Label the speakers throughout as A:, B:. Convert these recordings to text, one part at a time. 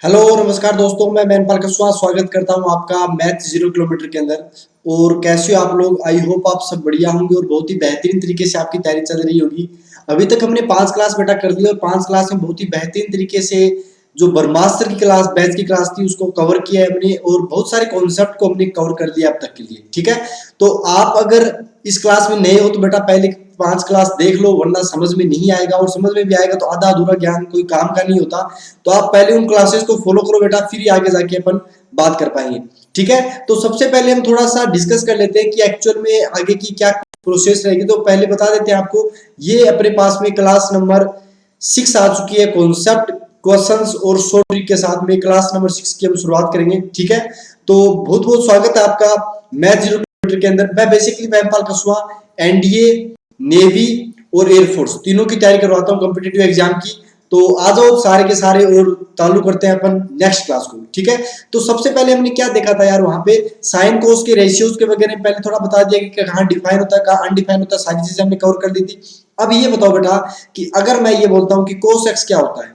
A: Hello नमस्कार दोस्तों, मैं मैनपाल कसवा स्वागत करता हूं आपका मैथ 0 किलोमीटर के अंदर। और कैसे हो आप लोग? आई होप आप सब बढ़िया होंगे और बहुत ही बेहतरीन तरीके से आपकी तैयारी चल रही होगी। अभी तक हमने 5 क्लास बेटा कर ली और 5 क्लास में बहुत ही बेहतरीन तरीके से जो ब्रह्मास्त्र की क्लास बैच की क्लास थी उसको कवर किया है हमने और बहुत सारे कॉन्सेप्ट को हमने कवर कर लिया अब तक के लिए। ठीक है, तो आप अगर इस क्लास में नए हो तो बेटा पहले 5 क्लास देख लो, वरना समझ में नहीं आएगा और समझ में भी आएगा तो आधा अधूरा ज्ञान कोई काम का नहीं होता। तो आप पहले उन क्लासेस को फॉलो करो बेटा, फिर ही आगे जाके अपन बात कर पाएंगे। ठीक है, तो सबसे पहले हम थोड़ा सा डिस्कस कर लेते हैं कि एक्चुअल में आगे की क्या प्रोसेस रहेगी। तो पहले बता देते हैं आपको, ये अपने पास में क्लास नंबर 6 आ चुकी है। कॉन्सेप्ट, क्वेश्चंस और शॉर्ट ट्रिक के साथ में क्लास नंबर 6 की हम शुरुआत करेंगे। ठीक है, तो बहुत बहुत स्वागत है आपका मैथ 0 किलोमीटर के अंदर। मैं बेसिकली मैनपाल कसवा एनडीए, नेवी और एयरफोर्स तीनों की तैयारी करवाता हूँ कॉम्पिटिटिव एग्जाम की। तो आ जाओ सारे के सारे और चालू करते हैं अपन नेक्स्ट क्लास को। ठीक है, तो सबसे पहले हमने क्या देखा था यार, वहां पे साइन कोस के रेशियोज के वगैरह पहले थोड़ा बता दिया कि कहाँ डिफाइन होता है कहाँ अनडिफाइन होता है, सारी चीजें हमने कवर कर दी थी। अब ये बताओ बेटा कि अगर मैं ये बोलता हूँ कि कोस एक्स क्या होता है,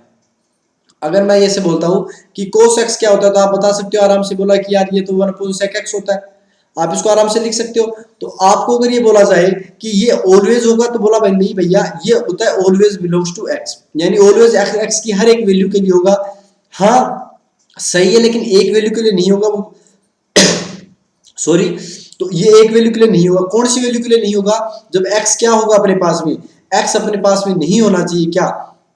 A: अगर मैं ये से बोलता हूँ कि कोस एक्स क्या होता है, तो आप बता सकते हो आराम से, बोला कि यार ये तो 1/sec x होता है। आप इसको आराम से लिख सकते हो। तो आपको अगर ये बोला जाए कि ये ऑलवेज होगा, तो बोला भाई नहीं भैया, ये होता है ऑलवेज बिलोंग्स टू एक्स, यानी ऑलवेज एक्स की हर एक वैल्यू के लिए होगा। हाँ सही है, लेकिन एक वैल्यू के लिए नहीं होगा वो, सॉरी। तो ये एक वैल्यू के लिए नहीं होगा। कौन सी वैल्यू के लिए नहीं होगा? जब x क्या होगा अपने पास में, x अपने पास में नहीं होना चाहिए क्या,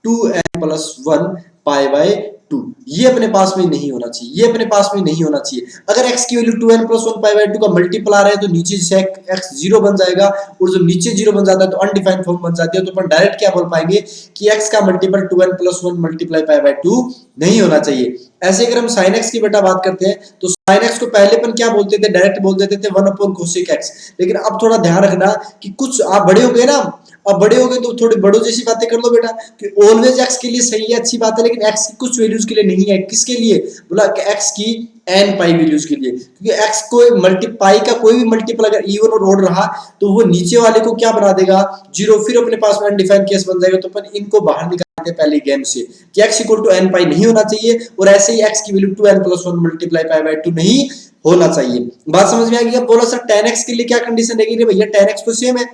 A: 2n+1 पाई बाय 2, ये अपने पास में नहीं होना चाहिए, ये अपने पास में नहीं होना चाहिए। अगर x की वैल्यू 2n+1 पाई बाय 2 का मल्टीप्लायर है तो नीचे से x 0 बन जाएगा, और जब नीचे 0 बन जाता है तो अनडिफाइंड फॉर्म बन जाती है। तो अपन डायरेक्ट क्या बोल पाएंगे कि x का multiple 2n+1 multiply pi by 2 नहीं होना चाहिए। ऐसे अगर हम sin x की बेटा बात करते हैं तो sin x को पहले अपन क्या बोलते थे, डायरेक्ट बोल देते थे 1/cosec x। लेकिन अब थोड़ा ध्यान रखना कि कुछ आप बड़े हो गए ना, अब बड़े हो गए तो थोड़ी बड़ों जैसी बातें कर लो बेटा कि ऑलवेज x के लिए सही है, अच्छी बात है, लेकिन x की कुछ वैल्यूज के लिए नहीं है। किसके लिए? बोला कि x की n पाई वैल्यूज के लिए, क्योंकि x को मल्टीपाई का कोई भी मल्टीपल अगर इवन और ऑड रहा तो वो नीचे वाले को क्या बना देगा, 0, फिर अपने पास में अनडिफाइंड केस बन जाएगा। तो अपन इनको बाहर निकालते हैं पहले गेम से कि x इक्वल टू n पाई नहीं होना चाहिए, और ऐसे ही x की value 2n+1 multiply pi by 2 नहीं होना चाहिए। बात समझ में आ गई? अब बोला सर tan x के लिए क्या कंडीशन रहेगी? रे भैया tan x तो सेम है।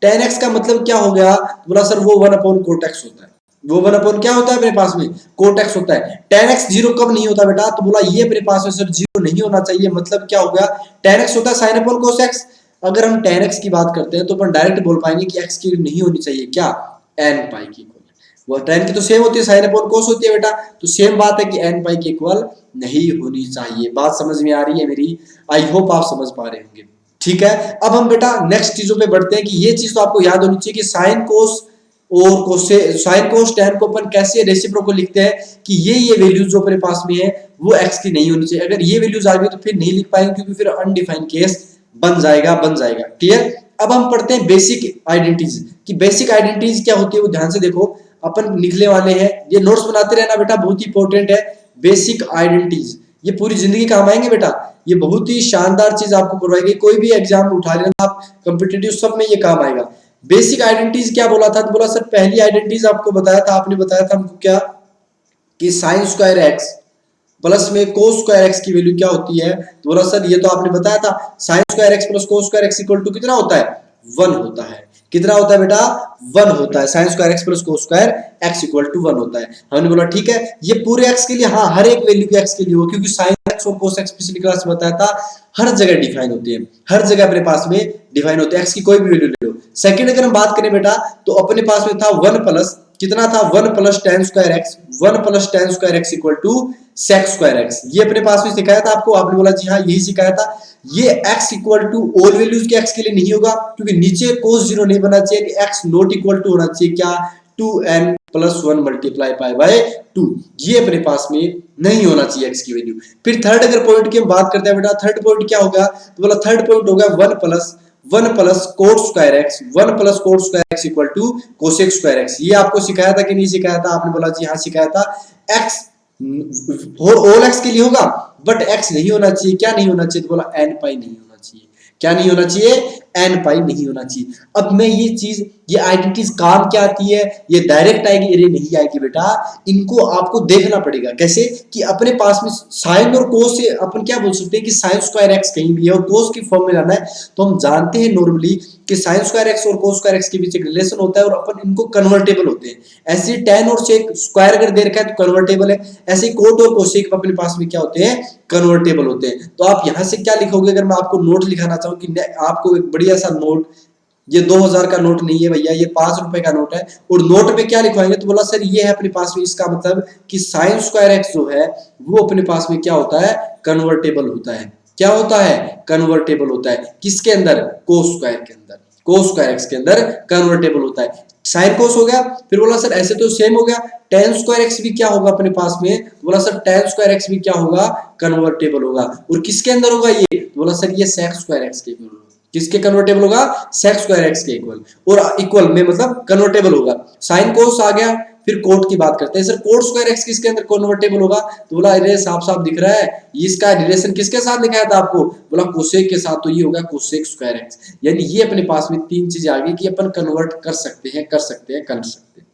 A: tan x का मतलब क्या हो गया? बोला सर वो 1/cot x होता है। वो 1 क्या होता है अपने पास में? cot x होता है। tan x 0 कब नहीं होता बेटा? तो बोला ये अपने पास में सर 0 नहीं होना चाहिए, मतलब क्या हो गया? tan x होता है sin/cos x। अगर हम tan x की बात करते हैं तो अपन डायरेक्ट बोल पाएंगे कि x की नहीं होनी चाहिए क्या, n पाई की इक्वल। वो tan की तो सेम होती है, sin/cos होती है बेटा, तो सेम बात है कि n पाई की इक्वल नहीं होनी चाहिए। बात समझ में आ रही है मेरी? आई होप आप समझ पा रहे होंगे। ठीक है, अब हम बेटा नेक्स्ट चीजों पे बढ़ते हैं कि ये चीज तो आपको याद होनी चाहिए कि साइन कोस और कोसे साइन कोस tan को अपन कैसे रेसिप्रोकल लिखते हैं कि ये वैल्यूज जो अपने पास में है वो x की नहीं होनी चाहिए। अगर ये वैल्यूज आ गई तो फिर नहीं लिख पाएंगे, क्योंकि फिर अनडिफाइंड केस बन जाएगा। क्लियर? अब हम पढ़ते हैं बेसिक आइडेंटिटीज कि बेसिक आइडेंटिटीज क्या होती है, वो ध्यान से देखो। अपन लिखने वाले हैं, ये नोट्स बनाते रहना बेटा, बहुत ही इंपॉर्टेंट है। बेसिक आइडेंटिटीज ये पूरी जिंदगी काम आएंगे बेटा, ये बहुत ही शानदार चीज आपको करवाएगी। कोई भी एग्जाम उठा लेना आप कॉम्पिटिटिव, सब में ये काम आएगा। बेसिक आइडेंटिटीज क्या बोला था? तो बोला सर पहली आइडेंटिटीज आपको बताया था, आपने बताया था हमको क्या कि साइन स्क्वायर एक्स प्लस में कोस स्क्वायर एक्स की वैल्यू क्या होती है? तो बोला सर ये तो आपने बताया था, sine square x plus cos square x equal to कितना होता है? 1 होता है। कितना होता है बेटा? 1 होता है। Sine square x plus cos square x equal to 1 होता है। हमने बोला ठीक है, ये पूरे एक्स के लिए, हाँ हर एक वैल्यू के एक्स के लिए हो, क्योंकि साइन एक्स और कोस एक्स पिछली क्लास में बताया था हर जगह डिफाइन होते हैं, हर जगह अपने पास में डिफाइन होते हैं, एक्स की कोई भी वैल्यू ले लो। सेकंड अगर हम बात करें बेटा तो अपने पास में था 1 प्लस कितना था, 1 plus tan square x, 1 plus tan square x equal to sec square x. ये अपने पास में सिखाया था आपको, आपने बोला जी हाँ यही सिखाया था। ये x इक्वल टू ऑल वैल्यूज के x के लिए नहीं होगा, क्योंकि नीचे cos 0 नहीं बना चाहिए, कि x नॉट इक्वल टू होना चाहिए क्या, 2n+1 मल्टीप्लाई पाई बाय 2। ये अपने पास में नहीं होना चाहिए x की वैल्यू। फिर थर्ड अगर पॉइंट की हम बात करते हैं बेटा, थर्ड पॉइंट क्या होगा? तो बोला थर्ड पॉइंट होगा 1 plus cot square x, 1 plus cot square x equal to cosec square x. ये आपको सिखाया था कि नहीं सिखाया था? आपने बोला जी हाँ सिखाया था। एक्स और ऑल एक्स के लिए होगा, बट एक्स नहीं होना चाहिए। क्या नहीं होना चाहिए? तो बोला n पाई नहीं होना चाहिए। क्या नहीं होना चाहिए? एन पाई नहीं होना चाहिए। अब मैं ये चीज, ये आइडेंटिटीज काम क्या आती है, ये डायरेक्ट आएगी, अरे नहीं आएगी बेटा, इनको आपको देखना पड़ेगा। कैसे कि अपने पास में साइन और कोस से अपन क्या बोल सकते हैं कि साइन स्क्वायर एक्स कहीं भी है और कोस की फॉर्म में लाना है, तो हम जानते हैं नॉर्मली कि साइन स्क्वायर एक्स और कोस स्क्वायर एक्स के बीच एक रिलेशन होता है और अपन इनको कन्वर्टेबल होते हैं। ऐसे tan और sec स्क्वायर अगर दे रखा है तो कन्वर्टेबल है, ऐसे ही कोट और कोसेक अपने पास में क्या होते हैं, कन्वर्टेबल होते हैं। तो आप यहां से क्या लिखोगे, अगर मैं आपको नोट लिखाना चाहूँ कि आपको एक बढ़िया सा नोट, ये 2000 का नोट नहीं है भैया, ये 5 रुपए का नोट है, और नोट पे क्या लिखवाएंगे, तो बोला सर ये है अपने पास में, इसका मतलब कि साइन स्क्वायर एक्स जो है वो अपने पास में क्या होता है, कन्वर्टेबल होता है। क्या होता है, कन्वर्टेबल होता है। किसके अंदर, कोस स्क्वायर के अंदर, कोस स्क्वायर एक्स के अंदर कन्वर्टेबल होता है। साइन कोस हो गया, फिर बोला सर ऐसे तो सेम हो गया, tan स्क्वायर एक्स भी क्या होगा अपने पास में, बोला सर tan स्क्वायर एक्स भी क्या होगा, कन्वर्टेबल होगा। और किसके अंदर होगा ये, बोला सर ये sec स्क्वायर एक्स के इक्वल होगा। किसके कन्वर्टेबल होगा, sec स्क्वायर एक्स के इक्वल, और इक्वल में मतलब कन्वर्टेबल होगा। साइन कोस आ गया, फिर कोट की बात करते हैं, सर कोट स्क्वायर एक्स किसके अंदर कन्वर्टेबल होगा, तो बोला अरे साफ साफ दिख रहा है, इसका रिलेशन किसके साथ दिखाया था आपको, बोला कोसेक के साथ, तो ये होगा कोसेक स्क्वायर एक्स। यानी ये अपने पास में तीन चीजें आ गई कि अपन कन्वर्ट कर सकते हैं, कर सकते हैं, कर सकते हैं।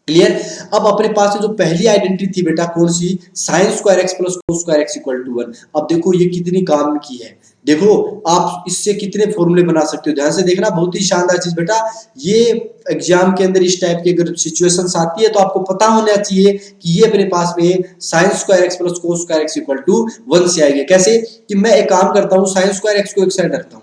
A: क्लियर। अब अपने पास जो पहली आइडेंटिटी थी बेटा कौन सी, sine square x plus cos square x equal to 1। अब देखो ये कितनी काम की है, देखो आप इससे कितने फॉर्मूले बना सकते हो, ध्यान से देखना, बहुत ही शानदार चीज बेटा। ये एग्जाम के अंदर इस टाइप की अगर सिचुएशंस आती है तो आपको पता होना चाहिए कि ये अपने पास में sine square x plus cos square x equal to 1 से आएगी। कैसे कि मैं एक काम करता हूँ, साइन स्क्वायर एक्स को एक साइड रखता हूँ,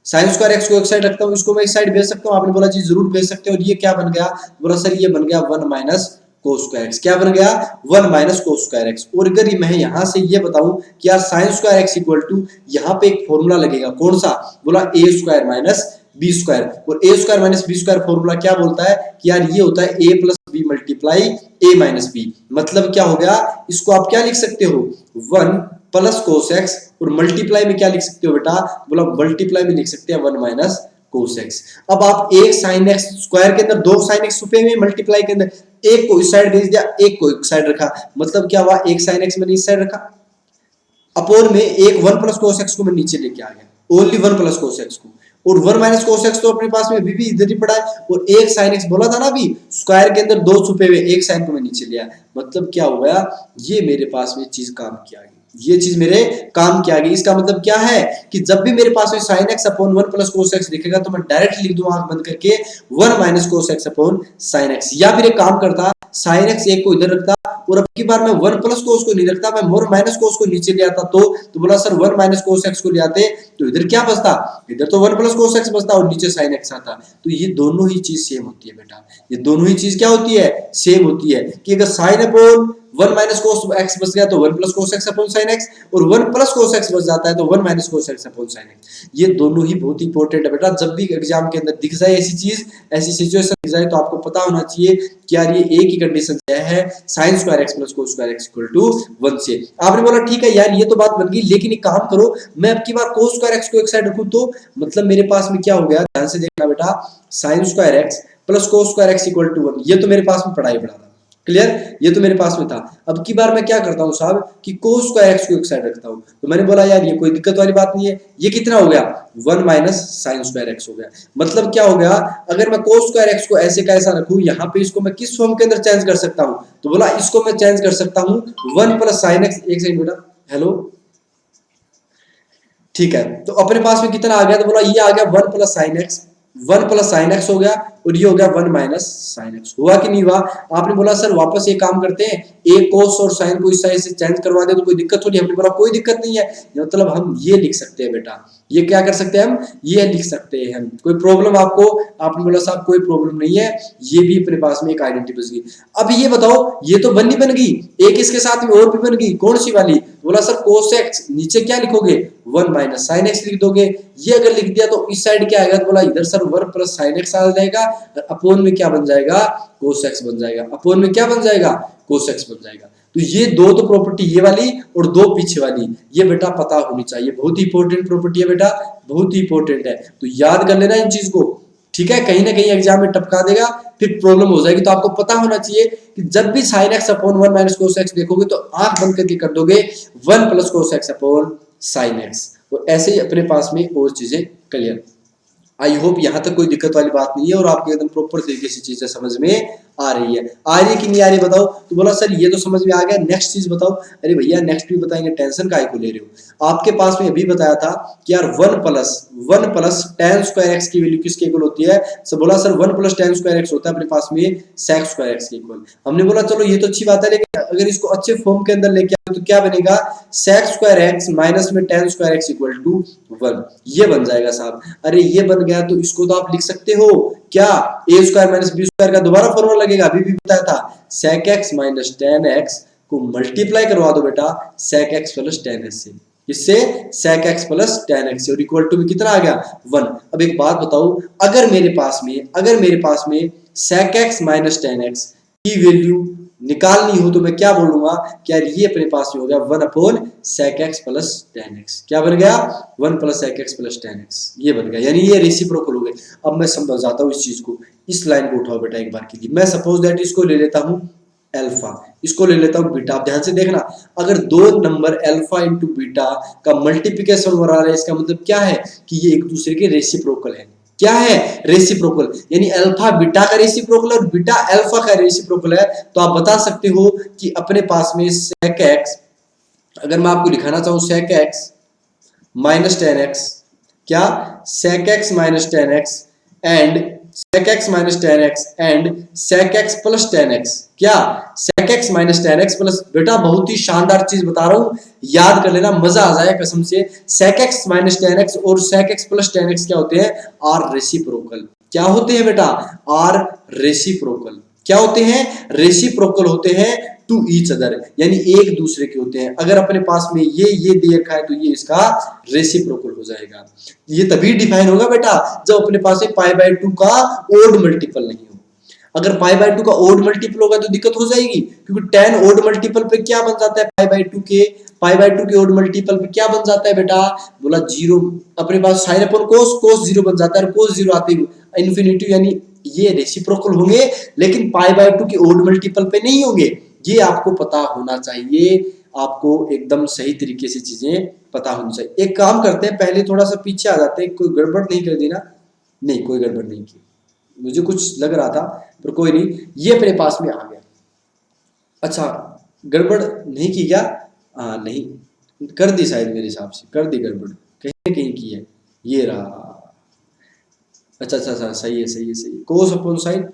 A: साइन स्क्वायर एक्स को एक साइड रखता हूँ, इसको मैं एक साइड भेज सकता हूँ, आपने बोला जी जरूर भेज सकते हो। और ये क्या बन गया, बोला सर ये बन गया 1 माइनस कोस स्क्वायर एक्स। क्या बन गया, 1 माइनस कोस स्क्वायर एक्स। और अगर मैं यहां से ये बताऊं कि यार sine square x equal to, यहाँ पे एक फॉर्मूला लगेगा, कौन सा, बोला a square minus b square. और a square minus b square formula क्या बोलता है कि यार ये होता है a plus b multiply a minus b. मतलब क्या हो गया, इसको आप क्या लिख सकते हो, 1 प्लस कोस एक्स, और मल्टीप्लाई में क्या लिख सकते हो बेटा, बोला मल्टीप्लाई में लिख सकते हैं 1 माइनस कोस एक्स। अब आप एक साइन एक्स स्क्वायर के अंदर दो साइन एक्स छुपे हुए, मल्टीप्लाई के अंदर एक को इस साइड भेज दिया, एक को इस साइड रखा, मतलब क्या हुआ, एक साइन एक्स मैंने इस साइड रखा, अपोन में एक 1 प्लस कोस एक्स को मैं नीचे लेके आ गया, ओनली 1 प्लस कोस एक्स को, और 1 माइनस कोस एक्स तो अपने पास में अभी भी इधर ही पड़ा है, और एक साइन एक्स बोला था ना अभी, स्क्वायर के अंदर दो छुपे हुए, एक साइन को मैं नीचे लिया, मतलब क्या हो गया, ये मेरे पास में चीज काम किया गई, ये चीज मेरे काम किया गई। इसका मतलब क्या है कि जब भी मेरे पास में sine x upon 1 plus cos x दिखेगा तो मैं डायरेक्ट लिख दूं आंख बंद करके 1 minus cos x upon sine x. या फिर एक काम करता, साइन एक्स एक को इधर रखता, और अब की बार मैं 1 प्लस कोस को नहीं रखता, मैं 1 माइनस कोस को नीचे ले आता, तो बोला सर 1 माइनस कोस एक्स को ले आते तो इधर क्या बचता, इधर तो 1 प्लस कोस एक्स बचता और नीचे साइन एक्स आता। तो ये दोनों ही चीज सेम होती है बेटा, ये दोनों ही चीज क्या होती है, सेम होती है। कि अगर sine upon 1 minus cos x बच गया तो 1 plus cos x upon sine x, और 1 प्लस कोस एक्स बच जाता है तो 1 minus cos x upon sine x. ये दोनों ही बहुत इंपॉर्टेंट है बेटा, जब भी एग्जाम के अंदर दिख जाए ऐसी चीज, ऐसी सिचुएशन दिख जाए तो आपको पता होना चाहिए कि यार ये एक ही कंडीशन है, sine square x plus cos square x equal to 1 से। आपने बोला ठीक है यार ये तो बात बन गई, लेकिन एक काम करो, मैं अब की बार कोस स्क्वायर एक्स को एक साइड रखूं तो मतलब मेरे पास में क्या हो गया, ध्यान से देखना बेटा, sine square x plus cos square x equal to 1, ये तो मेरे पास में पढ़ा ही पड़ा था, क्लियर, ये तो मेरे पास में था। अब की बार मैं क्या करता हूं साहब कि कोस स्क्वायर एक्स को एक साइड रखता हूं, तो मैंने बोला यार ये कोई दिक्कत वाली बात नहीं है, ये कितना हो गया, 1 माइनस साइन स्क्वायर एक्स हो गया। मतलब क्या हो गया, अगर मैं कोस स्क्वायर एक्स को ऐसे का ऐसा रखूं, यहां पे इसको मैं किस फॉर्म के अंदर चेंज कर सकता हूं, तो बोला इसको मैं चेंज कर सकता हूं 1 प्लस साइन एक्स, एक सेकंड बेटा, हेलो, ठीक है, तो अपने पास में कितना आ गया, तो बोला ये आ गया 1 plus sine x, 1 plus sine x हो गया, और ये हो गया 1 माइनस साइन एक्स। हुआ कि नहीं हुआ, आपने बोला सर वापस ये काम करते हैं, ए कोस और साइन को इस साइड से चेंज करवा दे तो कोई दिक्कत थोड़ी, हमने बोला कोई दिक्कत नहीं है, मतलब हम ये लिख सकते हैं बेटा, ये क्या कर सकते हैं हम, ये लिख सकते हैं हम, कोई प्रॉब्लम आपको, आपने बोला साहब कोई प्रॉब्लम नहीं है, ये भी अपने पास में एक आइडेंटिटी बच गई। अब ये बताओ, ये तो बन गई, एक इसके साथ में और भी बन गई, कौन सी वाली, बोला सर कोस एक्स, नीचे क्या लिखोगे 1 माइनस साइन एक्स लिख दोगे, ये अगर लिख दिया तो इस साइड क्या आएगा, तो बोला इधर सर 1 प्लस साइन एक्स आ जाएगा, अपोन में क्या बन जाएगा, कोस एक्स बन जाएगा, अपोन में क्या बन जाएगा, कोस एक्स बन जाएगा। तो ये दो तो प्रॉपर्टी ये वाली और दो पीछे वाली, ये बेटा पता होनी चाहिए, बहुत ही इंपॉर्टेंट प्रॉपर्टी है बेटा, बहुत ही इंपॉर्टेंट है, तो याद कर लेना इन चीज को, ठीक है, कहीं ना कहीं एग्जाम में टपका देगा, फिर प्रॉब्लम हो जाएगी। तो आपको पता होना चाहिए कि जब भी sine x upon 1 minus cos x देखोगे तो आंख बंद करके कर दोगे 1 plus cos x upon sine x, और ऐसे ही अपने पास में और चीजें क्लियर। आई होप यहाँ तक कोई दिक्कत वाली बात नहीं है और आपको एकदम प्रॉपर तरीके से चीजें समझ में आ रही है। आ रही है कि नहीं आ रही बताओ। तो बोला सर ये तो समझ में आ गया, नेक्स्ट चीज बताओ। अरे भैया नेक्स्ट भी बताएंगे, टेंशन काहे को ले रहे हो। आपके पास में अभी बताया था कि यार one plus ten square x की वैल्यू किसके इक्वल होती है। सर बोला sir one plus ten square x होता है अपने पास में सेक स्क्वायर एक्स के इक्वल। हमने बोला चलो ये तो अच्छी बात है, लेकिन अगर इसको अच्छे फॉर्म के अंदर लेके आओ तो क्या बनेगा, सेक स्क्वायर एक्स माइनस में tan square x equal to 1, ये बन जाएगा साहब। अरे ये बन गया तो इसको तो आप लिख सकते हो क्या, a square minus b square का दोबारा फॉर्मूला लगेगा, अभी भी बताया था, sec x minus ten x को मल्टीप्लाई करवा दो बेटा sec x plus ten x से, इससे sec x plus ten x और इक्वल टू में कितना आ गया 1। अब एक बात बताओ, अगर मेरे पास में sec x minus ten x की वैल्यू निकालनी हो तो मैं क्या बोलूंगा कि यार ये अपने पास में हो गया 1 upon sec x plus ten x. क्या बन गया 1 plus sec x plus ten x, ये बन गया, यानी ये रेसिप्रोकल हो गए। अब मैं समझाता हूँ इस चीज को, इस लाइन को उठाओ बेटा एक बार के लिए। मैं सपोज दैट इसको ले लेता हूँ अल्फा, इसको ले लेता हूँ बीटा। आप ध्यान से देखना, अगर दो नंबर अल्फा इंटू बीटा का मल्टीप्लिकेशन हो रहा है, इसका मतलब क्या है कि ये एक दूसरे के रेसिप्रोकल है। क्या है, रेसिप्रोकल, यानी अल्फा बीटा का रेसिप्रोकल और बीटा अल्फा का रेसिप्रोकल है। तो आप बता सकते हो कि अपने पास में सेक एक्स, अगर मैं आपको दिखाना चाहूं sec x minus ten x, क्या sec x minus ten x and sec x minus ten x and sec x plus ten x, क्या sec x minus ten x plus, बेटा बहुत ही शानदार चीज बता रहा हूं, याद कर लेना, मजा आ जाए कसम से। Sec x minus ten x और sec x plus ten x क्या होते हैं, आर रेसिप्रोकल। क्या होते हैं बेटा, आर रेसिप्रोकल। क्या होते हैं, रेसिप्रोकल होते हैं टू ईच अदर, यानी एक दूसरे के होते हैं। अगर अपने पास में ये दे रखा है तो ये इसका रेसिप्रोकल हो जाएगा। ये तभी डिफाइन होगा बेटा जब अपने पास में पाई बाय 2 का ओड मल्टीपल नहीं हो। अगर पाई बाय 2 का ओड मल्टीपल होगा तो दिक्कत हो जाएगी, क्योंकि 10 ओड मल्टीपल पे क्या बन जाता है पाई बाय 2 के, पाई बाय 2 के ओड मल्टीपल पे क्या बन जाता है बेटा, बोला 0। अपने पास साइन अपॉन कोस, कोस 0 बन जाता है, और कोस 0 आते ही इन्फिनिटी, यानी ये रेसिप्रोकल होंगे लेकिन पाई बाय 2 के ओड मल्टीपल पे नहीं होंगे। ये आपको पता होना चाहिए, आपको एकदम सही तरीके से चीजें पता होनी चाहिए। एक काम करते हैं, पहले थोड़ा सा पीछे आ जाते हैं, कोई गड़बड़ नहीं कर दी ना, नहीं कोई गड़बड़ नहीं की, मुझे कुछ लग रहा था पर कोई नहीं, ये अपने पास में आ गया। अच्छा गड़बड़ नहीं की क्या, हाँ नहीं कर दी शायद, मेरे हिसाब से कर दी गड़बड़, कहीं कहीं की है, ये रहा। अच्छा अच्छा अच्छा, सही है सही है सही है, कोस अपॉन साइन।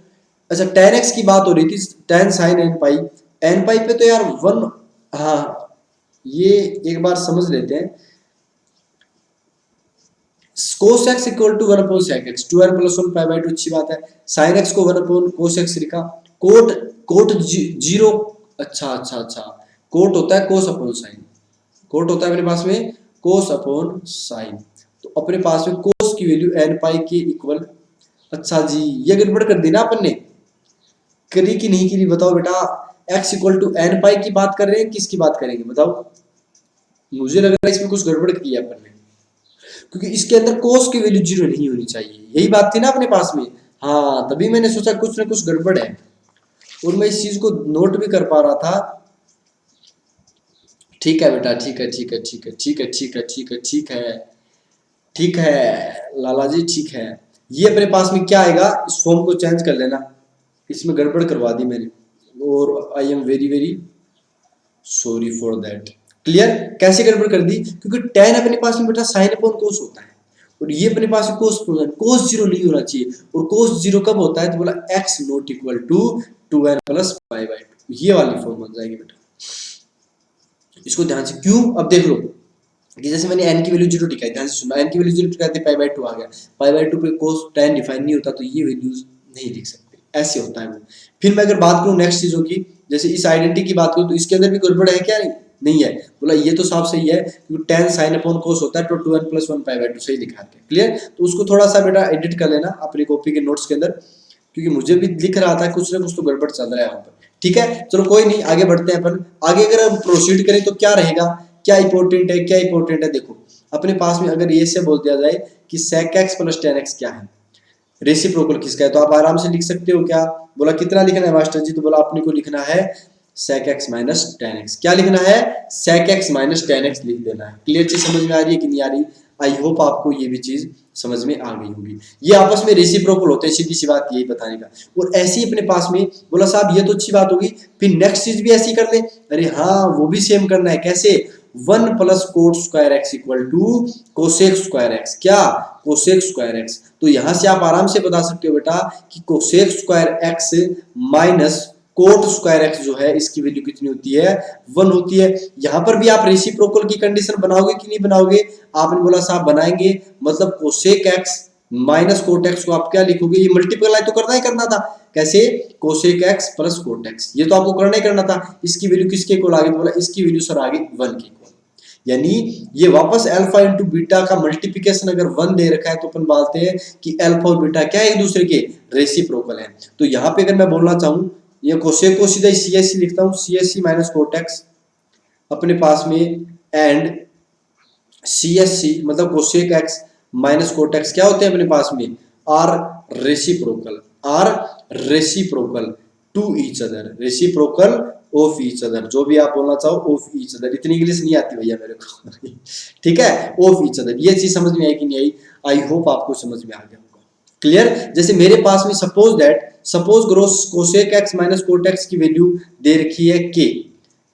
A: अच्छा tan x की बात हो रही थी, tan sin n पाई, n पाई पे तो यार 1, हाँ ये एक बार समझ लेते हैं। cos x equal to 1 upon sec x, 2n plus 1 pi by 2, अच्छी बात है। sin x को 1 अपॉन cos x लिखा, कोट कोट 0, अच्छा अच्छा अच्छा, कोट होता है cos अपॉन sin, कोट होता है अपने पास में cos अपॉन sin, तो अपने पास में cos की वैल्यू n पाई के इक्वल। अच्छा जी ये गड़बड़ कर दी ना अपन ने, करी कि नहीं करी बताओ बेटा। x इक्वल टू एन पाई की बात कर रहे हैं, किसकी बात करेंगे बताओ। मुझे लग रहा है इसमें कुछ गड़बड़ की है अपन ने, क्योंकि इसके अंदर कोस की वैल्यू 0 नहीं होनी चाहिए, यही बात थी ना अपने पास में। हाँ तभी मैंने सोचा कुछ ना कुछ गड़बड़ है, और मैं इस चीज को नोट भी कर पा रहा था। ठीक है बेटा, ठीक है ठीक है ठीक है ठीक है ठीक है ठीक है ठीक है ठीक है लाला जी ठीक है। ये अपने पास में क्या आएगा, इस फॉर्म को चेंज कर लेना, इसमें गड़बड़ करवा दी मैंने, और I am very very sorry for that. Clear, कैसे गड़बड़ कर दी, क्योंकि tan अपने पास में बेटा साइन अपॉन कोस होता है, और ये अपने पास में कोस 0 नहीं होना चाहिए, और कोस 0 कब होता है, तो बोला x not equal to 2n plus pi by 2, ये वाली फॉर्म बन जाएगी बेटा। इसको ध्यान से, क्यों अब देख लो कि जैसे मैंने n की वैल्यू 0 दिखाई, ध्यान से सुनना, n की वैल्यू 0 दिखाते पाई बाय 2 आ गया, पाई बाय 2 पे कोस tan डिफाइन नहीं होता तो ये वैल्यूज नहीं लिख सकते, ऐसे होता है वो। फिर मैं अगर बात करूं नेक्स्ट चीजों की, जैसे इस आइडेंटिटी की बात करूं तो इसके अंदर भी गड़बड़ है क्या, नहीं है, बोला ये तो साफ सही है, क्योंकि tan sin अपॉन cos होता है तो 2n प्लस 1 पाई बाय 2 सही लिखा है। क्लियर, तो उसको थोड़ा सा बेटा एडिट कर लेना अपनी कॉपी के नोट्स के अंदर, क्योंकि मुझे भी दिख रहा था कुछ ना कुछ तो गड़बड़ चल रहा है यहाँ पर। ठीक है चलो कोई नहीं, आगे बढ़ते हैं अपन। आगे अगर हम प्रोसीड करें तो क्या रहेगा, क्या इंपॉर्टेंट है, क्या इंपॉर्टेंट है, देखो अपने पास में अगर ये से बोल दिया जाए कि sec x plus tan x क्या है, रेसिप्रोकल किसका है, तो आप आराम से लिख सकते हो। क्या बोला, कितना लिखना है मास्टर जी, तो बोला अपने को लिखना है sec x minus tan x। क्या लिखना है, sec x minus tan x लिख देना है। क्लियर चीज समझ में आ रही है कि नहीं आ रही, आई होप आपको ये भी चीज समझ में आ गई होगी। ये आपस में रेसिप्रोकल होते हैं, सीधी सी बात यही बताने का। और ऐसे ही अपने पास में बोला साहब ये तो अच्छी बात होगी, फिर नेक्स्ट चीज भी ऐसी कर ले। अरे हाँ वो भी सेम करना है। कैसे? 1 plus cot square x equal to cosec square x. क्या? Cosec square x. तो यहां से आप आराम से बता सकते हो बेटा कि cosec square x minus coat square x जो है इसकी वैल्यू कितनी होती है? 1 होती है। यहां पर भी आप रेसिप्रोकल की कंडीशन बनाओगे कि नहीं बनाओगे? आपने बोला साहब बनाएंगे, मतलब cosec x minus cot x को आप क्या लिखोगे? ये मल्टीप्लाई तो करना ही करना था। कैसे? Cosec x plus cot x, ये तो आपको करना ही करना था। इसकी वैल्यू किसके इक्वल आ गई? बोला इसकी वैल्यू सर आ गई 1 के इक्वल। यानी ये वापस अल्फा इंटू बीटा का मल्टीप्लिकेशन अगर 1 दे रखा है तो अपन बोलते हैं कि अल्फा और बीटा क्या है? एक दूसरे के रेसिप्रोकल है। तो यहाँ पे अगर मैं बोलना चाहूँ, ये कोसेक को सीधा सी एस सी लिखता हूँ, C S C minus cot x अपने पास में, एंड सी एस सी मतलब cosec x minus cot x क्या होते हैं अपने पास में? Are reciprocal, are reciprocal to each other, reciprocal of each other, जो भी आप बोलना चाहो ऑफ ईच अदर। इतनी इंग्लिश नहीं आती भैया मेरे को ठीक है, ऑफ ईच अदर। ये चीज समझ में आई कि नहीं आई? आई होप आपको समझ में आ गया होगा। क्लियर? जैसे मेरे पास में सपोज ग्रोस cosec x minus cot x की वैल्यू दे रखी है के,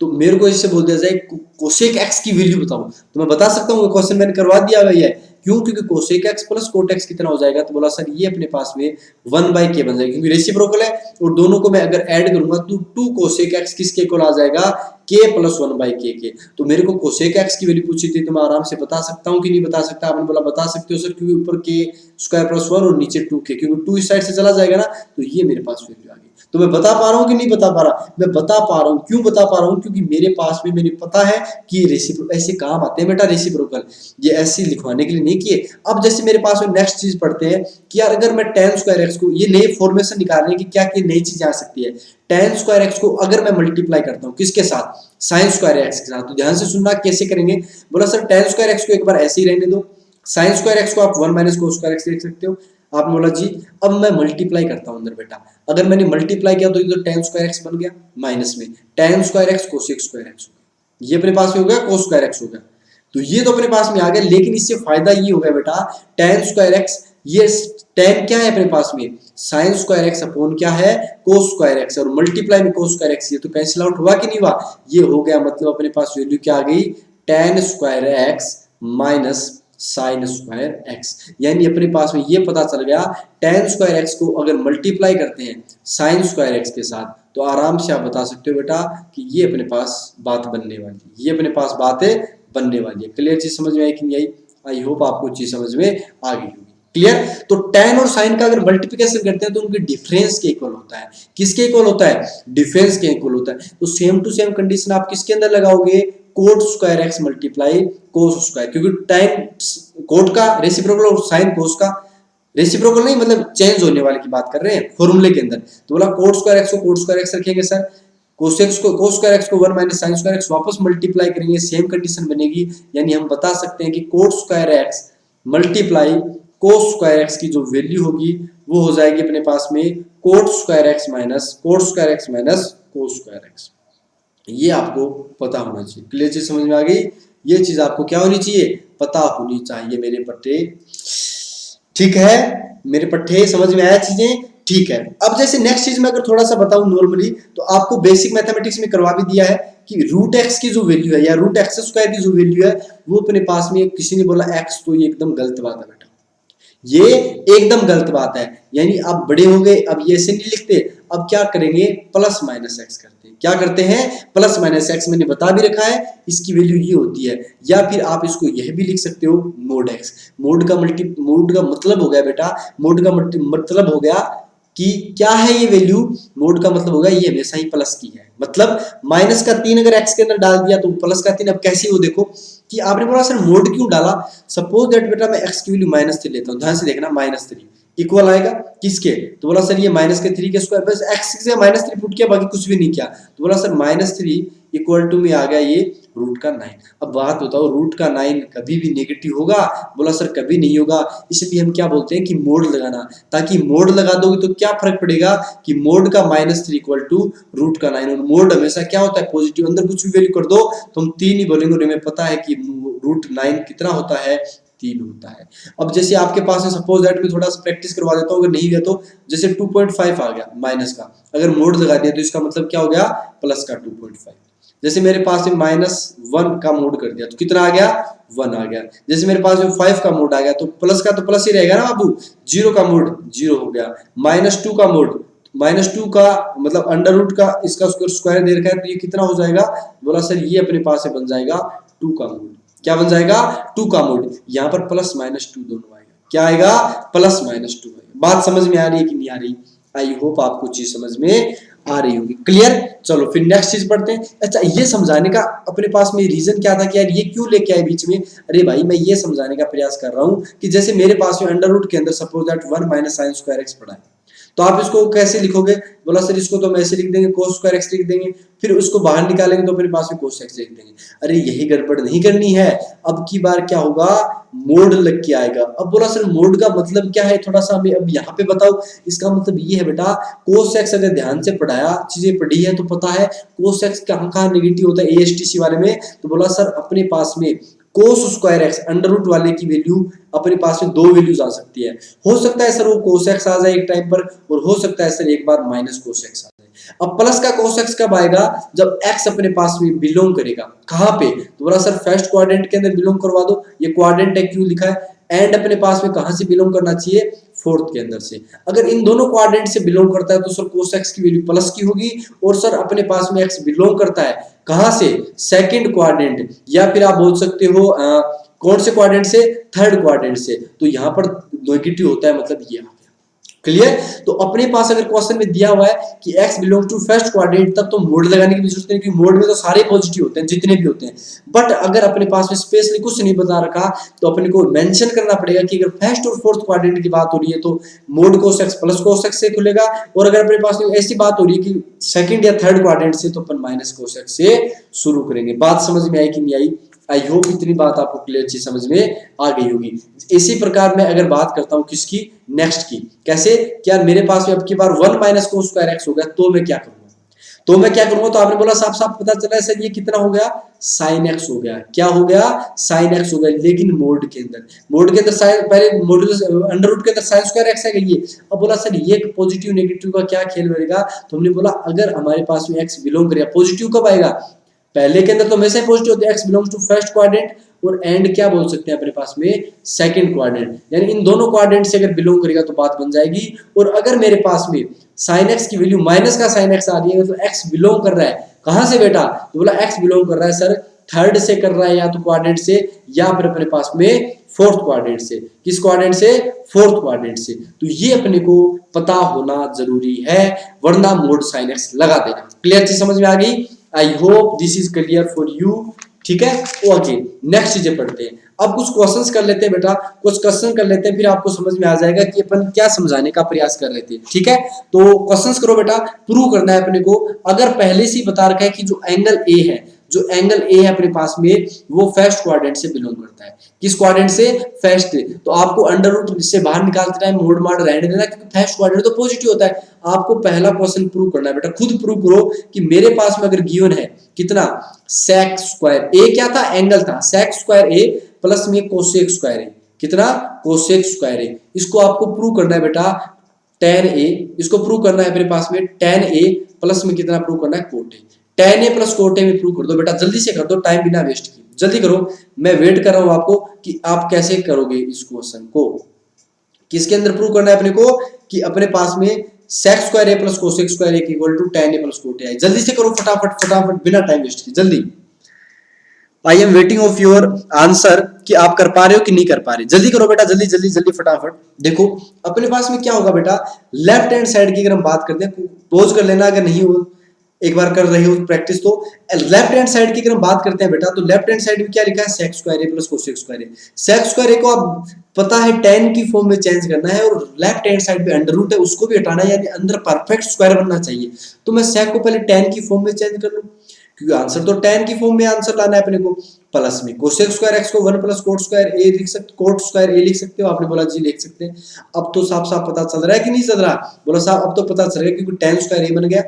A: तो मेरे को इससे बोल दिया जाए कोसेक एक्स की वैल्यू बताओ, तो मैं बता सकता हूँ। क्वेश्चन मैंने करवा दिया भैया। क्यों? क्योंकि cosec x plus cot x कितना हो जाएगा? तो बोला सर ये अपने पास में 1 बाई के बन जाएगा, क्योंकि रेसिप्रोकल है और दोनों को मैं अगर ऐड करूंगा तो 2 कोसेक एक्स किसके इक्वल आ जाएगा? के प्लस 1 बाई के। तो मेरे को कोसेक एक्स की वैल्यू पूछी थी तो मैं आराम से बता सकता हूँ कि नहीं बता सकता? आपने बोला बता सकते हो सर, क्योंकि ऊपर के स्क्वायर प्लस 1 और नीचे 2 के, क्योंकि 2 इस साइड से चला जाएगा ना, तो ये मेरे पास वैल्यू आ गई। तो मैं बता पा रहा हूं कि नहीं बता पा रहा? मैं बता पा रहा हूं। क्यों बता पा रहा हूं? क्योंकि मेरे पास में मेरे पता है कि ये रेसिप्रोकल ऐसे काम आते हैं बेटा, रेसिप्रोकल ये ऐसे लिखवाने के लिए नहीं किए। अब जैसे मेरे पास में नेक्स्ट चीज पढ़ते हैं कि यार अगर मैं tan स्क्वायर एक्स को, ये नई फॉर्मेशन निकाल रहे हैं कि क्या क्या नई चीज आ सकती है। tan स्क्वायर एक्स को अगर मैं मल्टीप्लाई करता हूँ किसके साथ? साइन स्क्वायर एक्स के साथ। तो ध्यान से सुनना कैसे करेंगे। बोला सर tan स्क्वायर एक्स को एक बार ऐसे ही रहने दो, साइन स्क्वायर एक्स को आप 1 माइनस कोस स्क्वायर एक्स देख सकते हो। आपने बोला जी अब मैं मल्टीप्लाई करता हूं अंदर बेटा। अगर मैंने मल्टीप्लाई किया तो ये तो tan स्क्वायर एक्स बन गया, माइनस में tan square x cosec square x हो गया, ये अपने पास में हो गया कोस स्क्वायर एक्स हो गया। तो ये तो अपने पास में आ गया, लेकिन इससे फायदा ये हो गया बेटा tan स्क्वायर एक्स, ये tan क्या है अपने पास में? साइन स्क्वायर एक्स अपॉन क्या है? कोस स्क्वायर एक्स, और मल्टीप्लाई में कोस स्क्वायर एक्स, ये तो कैंसिल आउट हुआ कि नहीं हुआ? ये हो गया, मतलब अपने पास वैल्यू क्या आ गई? tan square x minus sign square x. यानी अपने पास में ये पता चल गया tan स्क्वायर एक्स को अगर मल्टीप्लाई करते हैं साइन स्क्वायर एक्स के साथ तो आराम से आप बता सकते हो बेटा कि ये अपने पास बात बनने वाली है, ये अपने पास बातें बनने वाली है। क्लियर चीज समझ में आई कि नहीं आई? आई होप आपको चीज समझ में आ गई होगी। क्लियर? तो tan और sin का अगर मल्टीप्लिकेशन करते हैं तो उनके डिफरेंस के इक्वल होता है। किसके इक्वल होता है? डिफरेंस के इक्वल होता है। तो सेम टू सेम कंडीशन आप किसके अंदर लगाओगे? Coat square x multiply cos square, क्योंकि tan कोट का रेसिप्रोकल और sin कोस का रेसिप्रोकल नहीं, मतलब चेंज होने वाले की बात कर रहे हैं फॉर्मूले के अंदर। तो बोला कोट स्क्वायर एक्स को कोट स्क्वायर एक्स रखेंगे सर, कोसेक्स को कोस स्क्वायर एक्स को 1 माइनस साइन स्क्वायर एक्स वापस मल्टीप्लाई करेंगे, सेम कंडीशन बनेगी। यानी हम बता सकते हैं कि कोट स्क्वायर एक्स मल्टीप्लाई कोस स्क्वायर एक्स की जो वैल्यू होगी वो हो जाएगी अपने पास में coat square x minus coat square x minus cos square x. ये आपको पता होना चाहिए। क्लियर चीज समझ में आ गई? ये चीज आपको क्या होनी चाहिए? पता होनी चाहिए मेरे पट्टे। ठीक है, मेरे पट्टे समझ में आया चीजें? ठीक है। अब जैसे नेक्स्ट चीज में अगर थोड़ा सा बताऊं नॉर्मली, तो आपको बेसिक मैथमेटिक्स में करवा भी दिया है कि रूट एक्स की जो वैल्यू है या रूट एक्स स्क्वायर की जो वैल्यू है वो अपने पास में, किसी ने बोला एक्स, तो ये एकदम गलत बात है बेटा, ये एकदम गलत बात है। यानी अब बड़े हो गए, अब ये ऐसे नहीं लिखते, अब क्या करेंगे? प्लस माइनस एक्स करते हैं। क्या करते हैं? Plus minus x. मैंने बता भी रखा है इसकी वैल्यू ये होती है। या फिर आप इसको यह भी लिख सकते हो मोड एक्स। मोड का मतलब हो गया बेटा, मोड का मतलब हो गया कि क्या है ये वैल्यू? मोड का मतलब होगा ये हमेशा ही प्लस की है। मतलब माइनस का 3 अगर एक्स के अंदर डाल दिया तो प्लस का 3। अब कैसे? वो देखो कि आपने बोला सर मोड क्यों डाला। सपोज दैट बेटा मैं एक्स की वैल्यू -3 लेता हूँ, ध्यान से देखना, -3 इक्वल आएगा किसके? तो बोला सर ये -3 के स्क्वायर, बस एक्स से -3 पुट किया, बाकी कुछ भी नहीं किया। तो बोला सर -3 इक्वल टू में आ गया ये रूट का 9। अब बात बताओ, रूट का 9 कभी भी नेगेटिव होगा? बोला सर कभी नहीं होगा। इसलिए हम क्या बोलते हैं कि मोड लगाना, ताकि मोड लगा दोगे तो क्या फर्क पड़ेगा कि मोड का -3 इक्वल टू रूट का 9। और मोड हमेशा क्या होता है? पॉजिटिव। अंदर कुछ भी वैल्यू कर दो तो हम 3 ही बोलेंगे, और हमें पता है कि रूट 9 कितना होता है? 3 होता है। अब जैसे आपके पास है, सपोज दैट मैं थोड़ा सा प्रैक्टिस करवा देता हूँ, अगर नहीं गया तो जैसे 2.5 आ गया माइनस का, अगर मोड लगा दिया तो इसका मतलब क्या हो गया, प्लस का 2.5। जैसे मेरे पास में -1 का मोड कर दिया तो कितना आ गया, 1 आ गया। जैसे मेरे पास में 5 का मोड आ गया तो प्लस का तो प्लस ही रहेगा ना बाबू, 0 का मोड 0 हो गया। -2 का मोड, -2 का मतलब अंडर रूट का इसका स्क्वायर दे रखा है तो ये कितना हो जाएगा, बोला सर ये अपने पास से बन जाएगा 2 का मोड। क्या बन जाएगा, 2 का मोड। यहाँ पर प्लस -2 दोनों आएगा, क्या आएगा, प्लस -2 आएगा। बात समझ में आ रही है कि नहीं आ रही? आई होप आपको चीज समझ में आ रही होगी। क्लियर? चलो फिर नेक्स्ट चीज पढ़ते हैं। अच्छा, ये समझाने का अपने पास में रीजन क्या था कि यार ये क्यों लेके आए बीच में? अरे भाई मैं ये समझाने का प्रयास कर रहा हूं कि जैसे मेरे पास में अंडर रूट के अंदर suppose that 1 minus sign square x पड़ा है, तो आप इसको कैसे लिखोगे? बोला सर इसको तो हम ऐसे लिख देंगे, कोस स्क्वायर एक्स लिख देंगे, फिर उसको बाहर निकालेंगे तो अपने पास में कोस एक्स लिख देंगे। अरे यही गड़बड़ नहीं करनी है, अब की बार क्या होगा, मोड लग के आएगा। अब बोला सर मोड का मतलब क्या है, थोड़ा सा हमें अब यहाँ पे बताओ। इसका मतलब ये है बेटा, कोस एक्स अगर ध्यान से पढ़ाया, चीजें पढ़ी है तो पता है कोस एक्स कहाँ कहाँ नेगेटिव होता है एएसटीसी वाले में। तो बोला सर अपने पास में cos square x under root वाले की वैल्यू अपने पास में 2 वैल्यूज आ सकती है। हो सकता है सर वो कोस एक्स आ जाए एक टाइम पर, और हो सकता है सर एक बार माइनस कोस एक्स आ जाए। अब प्लस का कोस एक्स कब आएगा, जब एक्स अपने पास में बिलोंग करेगा। कहां पे? तो बोला सर फर्स्ट क्वाड्रेंट के अंदर बिलोंग करवा दो, ये क्वाड्रेंट है क्यों लिखा है। एंड अपने पास में कहां से बिलोंग करना चाहिए, फोर्थ के अंदर से। अगर इन दोनों क्वाड्रेंट से बिलोंग करता है तो सर कोस एक्स की वैल्यू प्लस की होगी, और सर अपने पास में एक्स बिलोंग करता है कहां से, सेकंड क्वाड्रेंट, या फिर आप बोल सकते हो कौन से क्वाड्रेंट से, थर्ड क्वाड्रेंट से। तो यहां पर नेगेटिव होता है, मतलब ये। क्लियर? तो अपने पास अगर क्वेश्चन में दिया हुआ है कि x belong to first quadrant, तब तो मोड लगाने की जरूरत नहीं, क्योंकि मोड में तो सारे पॉजिटिव होते हैं जितने भी होते हैं। बट अगर अपने पास में स्पेशली कुछ नहीं बता रखा तो अपने को मेंशन करना पड़ेगा कि अगर फर्स्ट और फोर्थ क्वाड्रेंट की बात हो रही है तो mode cos x plus cos x से खुलेगा, और अगर अपने पास में ऐसी बात हो रही है कि सेकंड या थर्ड क्वाड्रेंट से तो अपन माइनस कोस एक्स से शुरू करेंगे। बात समझ में आई कि नहीं आई? आई होप इतनी बात आपको क्लियर चीज समझ में आ गई होगी। इसी प्रकार मैं अगर बात करता हूं किसकी, नेक्स्ट की। कैसे? क्या मेरे पास में अब की बार 1 माइनस कोस स्क्वायर एक्स हो गया, तो मैं क्या करूंगा, तो आपने बोला साफ साफ पता चला है सर ये कितना हो गया, साइन एक्स हो गया। क्या हो गया, साइन एक्स हो गया। लेकिन मोड के अंदर साइन, पहले मॉड्यूलस अंडर रूट के अंदर साइन स्क्वायर एक्स है ये। अब बोला सर ये पॉजिटिव नेगेटिव का क्या खेल बनेगा, तो हमने बोला अगर हमारे पास में एक्स बिलोंग करेगा, पॉजिटिव कब आएगा, पहले के अंदर तो हमेशा पॉजिटिव होते हैं, x belongs to first quadrant, और एंड क्या बोल सकते हैं अपने पास में, सेकंड क्वाड्रेंट। यानी इन दोनों क्वाड्रेंट से अगर बिलोंग करेगा तो बात बन जाएगी। और अगर मेरे पास में साइन एक्स की वैल्यू माइनस का साइन एक्स आ रही है, मतलब एक्स बिलोंग कर रहा है कहां से बेटा, तो बोला एक्स बिलोंग कर रहा है सर थर्ड से कर रहा है, या तो क्वाड्रेंट से, या फिर अपने पास में फोर्थ क्वाड्रेंट से। किस क्वाड्रेंट से, फोर्थ क्वाड्रेंट से। तो ये अपने को पता होना जरूरी है, वरना मोड साइन एक्स लगा देना। क्लियर चीज समझ में आ गई? I hope this is clear for you. ठीक है, ओके नेक्स्ट चीजें पढ़ते हैं। अब कुछ क्वेश्चंस कर लेते हैं बेटा, कुछ क्वेश्चन कर लेते हैं, फिर आपको समझ में आ जाएगा कि अपन क्या समझाने का प्रयास कर रहे थे। ठीक है, तो क्वेश्चंस करो बेटा, प्रूव करना है अपने को। अगर पहले से ही बता रखा है कि जो एंगल ए है, जो एंगल ए है अपने पास में, वो फर्स्ट क्वाड्रेंट से बिलोंग करता है। किस क्वाड्रेंट से, फर्स्ट। तो आपको अंडर रूट से बाहर निकालते टाइम मोड माड रहने देना, क्योंकि फर्स्ट क्वाड्रेंट तो पॉजिटिव होता है। आपको पहला क्वेश्चन प्रूव करना है बेटा, खुद प्रूव करो कि मेरे पास में अगर गिवन है कितना, सेक स्क्वायर ए, क्या था, एंगल था, सेक स्क्वायर ए प्लस में कोसेक स्क्वायर ए, कितना, कोसेक स्क्वायर ए। इसको आपको प्रूव करना है बेटा, टेन ए, इसको प्रूव करना है मेरे पास में टेन ए प्लस में कितना प्रूव करना है, cot A. Ten a plus cot ए में प्रूव कर दो बेटा, जल्दी से कर दो, टाइम बिना वेस्ट किए, जल्दी करो। मैं वेट कर रहा हूं आपको कि आप कैसे करोगे इस क्वेश्चन को। किसके अंदर प्रूव करना है अपने को, कि अपने पास में sec square a plus cosec square a equal to ten a plus cot a. जल्दी से करो, फटाफट फटाफट, बिना टाइम वेस्ट किए, जल्दी। I am waiting of your answer, कि आप कर पा रहे हो कि नहीं कर पा रहे। जल्दी करो बेटा, जल्दी जल्दी जल्दी फटाफट। देखो अपने पास में क्या होगा बेटा, लेफ्ट हैंड साइड की अगर हम बात करते हैं, पोज कर लेना अगर नहीं हो, एक बार कर रहे हो प्रैक्टिस तो। लेफ्ट हैंड साइड की अगर हम बात करते हैं बेटा, तो लेफ्ट हैंड साइड में क्या लिखा है, सेक square a plus cosec square A. Sec square ए को आप पता है टेन की फॉर्म में चेंज करना है, और लेफ्ट हैंड साइड पे अंडर रूट है उसको भी हटाना है, यानी अंदर परफेक्ट स्क्वायर बनना चाहिए। तो मैं सेक को पहले टेन की फॉर्म में चेंज कर लूं, क्योंकि आंसर तो टेन की फॉर्म में आंसर लाना है अपने को। प्लस में कोसेक स्क्वायर एक्स को 1 प्लस कोट स्क्वायर ए लिख सकते, कोट स्क्वायर ए लिख सकते हो। आपने बोला जी लिख सकते हैं। अब तो साफ साफ पता चल रहा है कि नहीं चल रहा, बोला साहब अब तो पता चल रहा है, क्योंकि टेन स्क्वायर ए बन गया,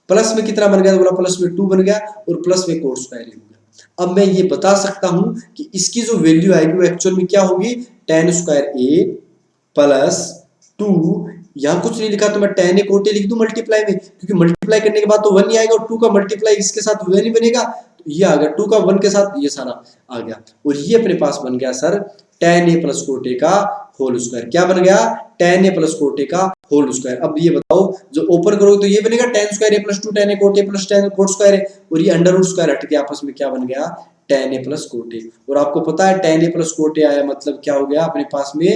A: प्लस में कितना बन गया, बोला प्लस में 2 बन गया, और प्लस में कोट स्क्वायर ए हो गया। अब मैं ये बता सकता हूं कि इसकी जो वैल्यू आएगी वो एक्चुअल में क्या होगी, tan स्क्वायर ए प्लस 2, यहां कुछ नहीं लिखा तो मैं tan ए कोट ए लिख दूं मल्टीप्लाई में, क्योंकि मल्टीप्लाई करने के बाद तो 1 ही आएगा और 2 का मल्टीप्लाई इसके साथ 1 ही बनेगा, तो ये आ गया 2 का 1 के साथ ये सारा आ गया, और ये अपने पास बन गया सर tan ए प्लस कोट ए का होल स्क्वायर। क्या बन गया, tan ए प्लस कोट ए का होल स्क्वायर। अब ये बताओ जो ओपन करोगे तो ये बनेगा tan square a plus 2 tan A cot A plus tan coat square है, और ये अंडर रूट स्क्वायर हट के आपस में क्या बन गया, tan ए प्लस कोट ए। और आपको पता है tan ए प्लस कोट ए आया मतलब क्या हो गया, अपने पास में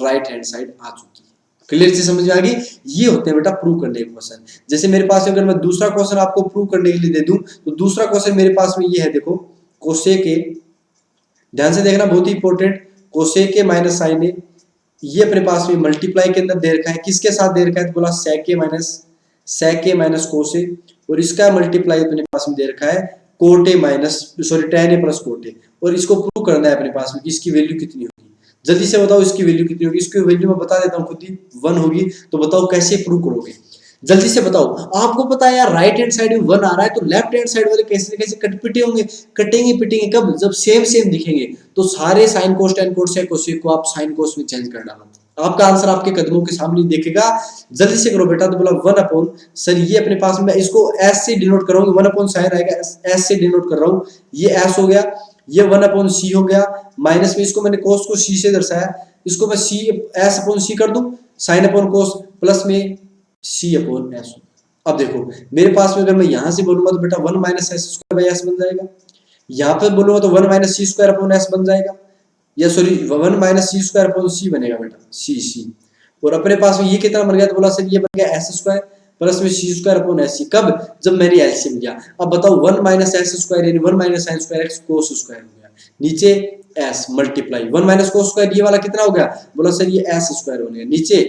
A: राइट हैंड साइड आ चुकी है। क्लियर से समझ में आ गई। ये होते हैं बेटा प्रूव करने के क्वेश्चन। जैसे मेरे पास अगर मैं दूसरा क्वेश्चन आपको प्रूव करने के लिए दे दूं तो दूसरा क्वेश्चन मेरे पास में ये है, देखो कोसेक ए, ध्यान से देखना बहुत ही important, cosec a minus sine a, ये अपने पास में मल्टीप्लाई के अंदर दे रखा है, किसके साथ दे रखा है, तो बोला सेक ए माइनस कोस ए, और इसका मल्टीप्लाई अपने पास में दे रखा है cot A minus sorry tan A plus cot ए, और इसको प्रूव करना है अपने पास में कि इसकी वैल्यू कितनी होगी। जल्दी से बताओ इसकी वैल्यू कितनी होगी, इसकी वैल्यू मैं बता देता हूँ खुद ही 1 होगी, तो बताओ कैसे प्रूव करोगे, जल्दी से बताओ। आपको पता है यार राइट हैंड साइड में 1 आ रहा है तो लेफ्ट हैंड साइड वाले कैसे कैसे कटपिटे होंगे, कटेंगे पिटेंगे कब, जब सेम सेम दिखेंगे, तो सारे साइन कोस tan कोस सेक कोसेक को आप साइन कोस में चेंज कर डालो, आपका आंसर आपके कदमों के सामने दिखेगा। जल्दी से करो बेटा, तो बोला 1 अपॉन सर ये अपने पास में इसको s से डिनोट कर रहा हूँ, 1 अपॉन साइन आएगा s से डिनोट कर रहा हूँ, ये s हो गया, ये 1 अपॉन c हो गया, माइनस में इसको मैंने कोस को c से दर्शाया, इसको मैं c s अपॉन c कर दूं, साइन अपॉन कोस प्लस में c अपॉन s। अब देखो मेरे पास में अगर मैं यहां से बोलूंगा तो बेटा 1 minus s square by s बन जाएगा, यहां पे बोलूंगा तो 1 minus c square upon s बन जाएगा, या sorry 1 minus c square upon c बनेगा बेटा c। और अपने पास में ये कितना बन गया, तो बोला सर ये बन गया s स्क्वायर प्लस में c स्क्वायर अपॉन s, कब, जब मैंने एलसीएम लिया। अब बताओ 1 माइनस s स्क्वायर यानी 1 minus sin square x cos square हो गया, नीचे s multiply 1 minus cos square ये वाला कितना हो गया, बोला सर ये s स्क्वायर हो गया, नीचे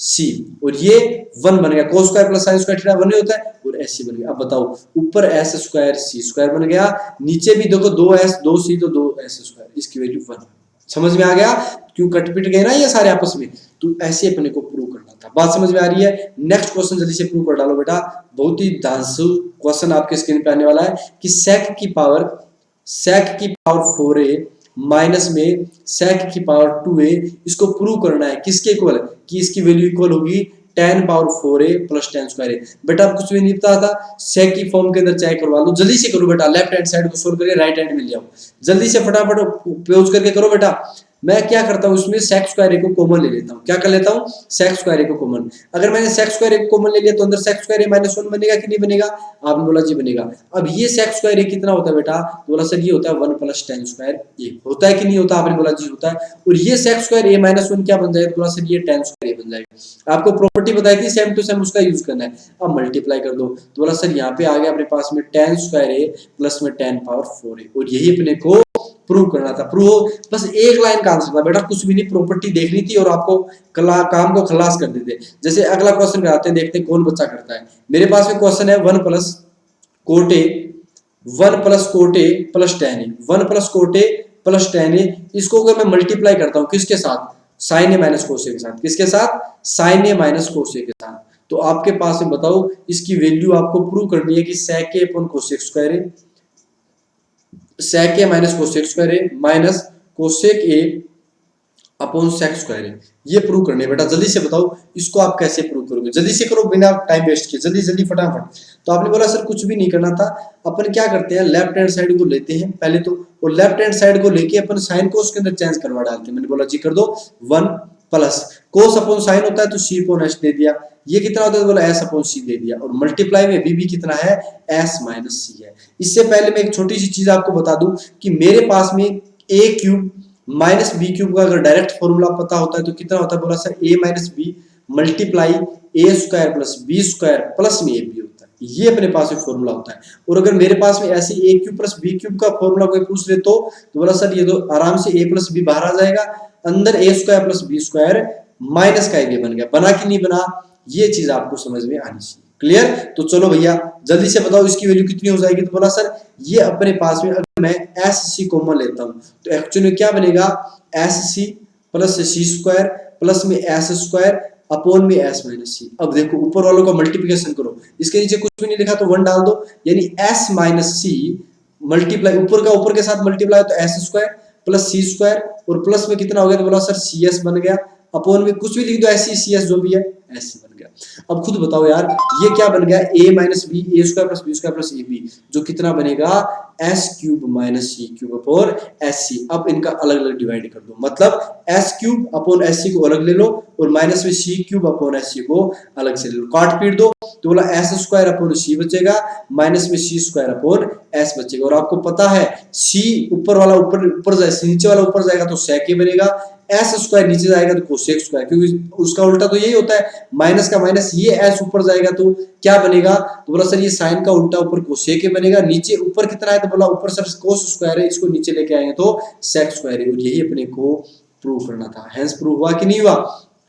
A: c, और ये 1 बन गया, cos square plus sin square theta 1 ही होता है, और s बन गया। अब बताओ ऊपर s स्क्वायर c स्क्वायर बन गया, नीचे भी देखो 2s 2c तो 2s स्क्वायर, इसकी वैल्यू 1। समझ में आ गया, क्यों कटपिट गए ना ये सारे आपस में, तो ऐसे अपने को प्रूव करना था। बात समझ में आ रही है। नेक्स्ट क्वेश्चन जल्दी से प्रूव कर डालो बेटा, बहुत ही धांसू क्वेश्चन आपके स्क्रीन पे आने वाला है कि sec की पावर 4a माइनस में sec की पावर 2a, इसको प्रूव करना है किसके इक्वल, कि इसकी वैल्यू इक्वल होगी tan power 4a plus tan square a। बेटा आप कुछ भी नहीं पता था, sec की फॉर्म के अंदर चेक करवा लो, जल्दी से करो बेटा, लेफ्ट हैंड साइड को सोल्व करके राइट हैंड में ले आओ, जल्दी से फटाफट उपयोग करके करो बेटा। मैं क्या करता हूं इसमें sec स्क्वायर a को कॉमन ले लेता हूं, क्या कर लेता हूं, sec स्क्वायर a को कॉमन। अगर मैंने sec स्क्वायर a को कॉमन ले लिया तो अंदर sec स्क्वायर a माइनस 1 बनेगा कि नहीं बनेगा, आपने बोला जी बनेगा। अब ये sec स्क्वायर a कितना होता है बेटा, तो बोला सर ये होता है 1 प्लस tan स्क्वायर a, होता है कि नहीं होता, आपने बोला जी होता है। और ये sec स्क्वायर a माइनस 1 क्या बन जाएगा, तो बोला सर ये tan स्क्वायर a बन जाएगा। आपको प्रॉपर्टी बताई थी सेम टू सेम उसका यूज करना है। अब मल्टीप्लाई कर दो, तो बोला सर यहाँ पे आ गया अपने पास में tan स्क्वायर a प्लस में tan पावर 4a, और यही अपने को प्रूव करना था। प्रूव बस एक लाइन का आंसर था बेटा, कुछ भी नहीं, प्रॉपर्टी देखनी थी और आपको काम को खलास कर देते। जैसे अगला क्वेश्चन कराते हैं, देखते हैं कौन बच्चा करता है। मेरे पास में क्वेश्चन है 1 प्लस कोट ए प्लस tan ए, 1 प्लस कोट ए प्लस tan ए, इसको अगर मैं मल्टीप्लाई करता हूँ किसके साथ, साइन ए माइनस कोस ए के साथ, किसके साथ, साइन ए माइनस कोस ए के साथ, तो आपके पास में बताओ इसकी वैल्यू आपको प्रूव करनी है कि sec a upon cosec square a, sec a minus cosec square a minus cosec a upon sec square a, ये प्रूव करने है बेटा। जल्दी से बताओ इसको आप कैसे प्रूव करोगे, जल्दी से करो बिना टाइम वेस्ट किए, जल्दी जल्दी फटाफट। तो आपने बोला सर कुछ भी नहीं करना था, अपन क्या करते हैं लेफ्ट हैंड साइड को लेते हैं पहले तो, और लेफ्ट हैंड साइड को लेके अपन साइन कोस के अंदर चेंज करवा डालते हैं। मैंने बोला जी कर दो 1 प्लस कोस अपॉन साइन होता है तो c अपॉन s दे दिया, ये कितना होता है, तो बोला s अपॉन c दे दिया, और मल्टीप्लाई में भी कितना है, s माइनस c है। इससे पहले मैं एक छोटी सी चीज आपको बता दूं कि मेरे पास में a cube minus b cube का अगर डायरेक्ट फॉर्मूला पता होता है तो कितना होता है, बोला sir a minus b multiply a square plus b square plus में ab होता है, ये अपने पास में फॉर्मूला होता है। और अगर मेरे पास में ऐसे a cube plus b cube का फॉर्मूला कोई पूछ ले तो बोला सर ये तो आराम से a प्लस b बाहर आ जाएगा, अंदर a square plus b square minus का a बन गया, बना कि नहीं बना, ये चीज आपको समझ में आनी चाहिए। क्लियर, तो चलो भैया जल्दी से बताओ इसकी वैल्यू कितनी हो जाएगी, तो बोला सर ये अपने पास में अगर मैं SC कॉमन लेता हूं तो एक्चुअली क्या बनेगा, SC plus c square plus में s स्क्वायर अपॉन में s माइनस c। अब देखो ऊपर वालों का मल्टीप्लिकेशन करो, इसके नीचे कुछ भी नहीं लिखा तो 1 डाल दो, यानी s माइनस c मल्टीप्लाई ऊपर का ऊपर के साथ मल्टीप्लाई तो एस स्क्वायर प्लस सी स्क्वायर और प्लस में कितना हो गया तो बोला सर सी एस बन गया, अपॉन में कुछ भी लिख दो ऐसी सी एस जो भी है ऐसे बन गया। अब खुद बताओ यार ये क्या बन गया a minus b a square plus b square plus a b जो कितना बनेगा s cube minus c cube upon s c. अब इनका अलग अलग डिवाइड कर दो, मतलब s cube upon s c को अलग ले लो और माइनस में c cube upon s c को अलग से ले लो, काट पीट दो तो बोला एस स्क्वायर अपॉन सी बचेगा माइनस में सी स्क्वायर अपॉन एस बचेगा। और आपको पता है सी ऊपर वाला ऊपर जाए नीचे वाला ऊपर जाएगा तो सेक ही बनेगा, एस स्क्वायर नीचे जाएगा तो कोसेक स्क्वायर, क्योंकि उसका उल्टा तो यही होता है माइनस का माइनस, ये एस ऊपर जाएगा तो क्या बनेगा तो बोला सर ये साइन का उल्टा ऊपर कोसेक ही बनेगा, नीचे ऊपर कितना है तो बोला ऊपर सर कोस स्क्वायर है, इसको नीचे लेके आएंगे तो सेक स्क्वायर है। और यही अपने को प्रूव करना था, हेंस प्रूव हुआ कि नहीं हुआ,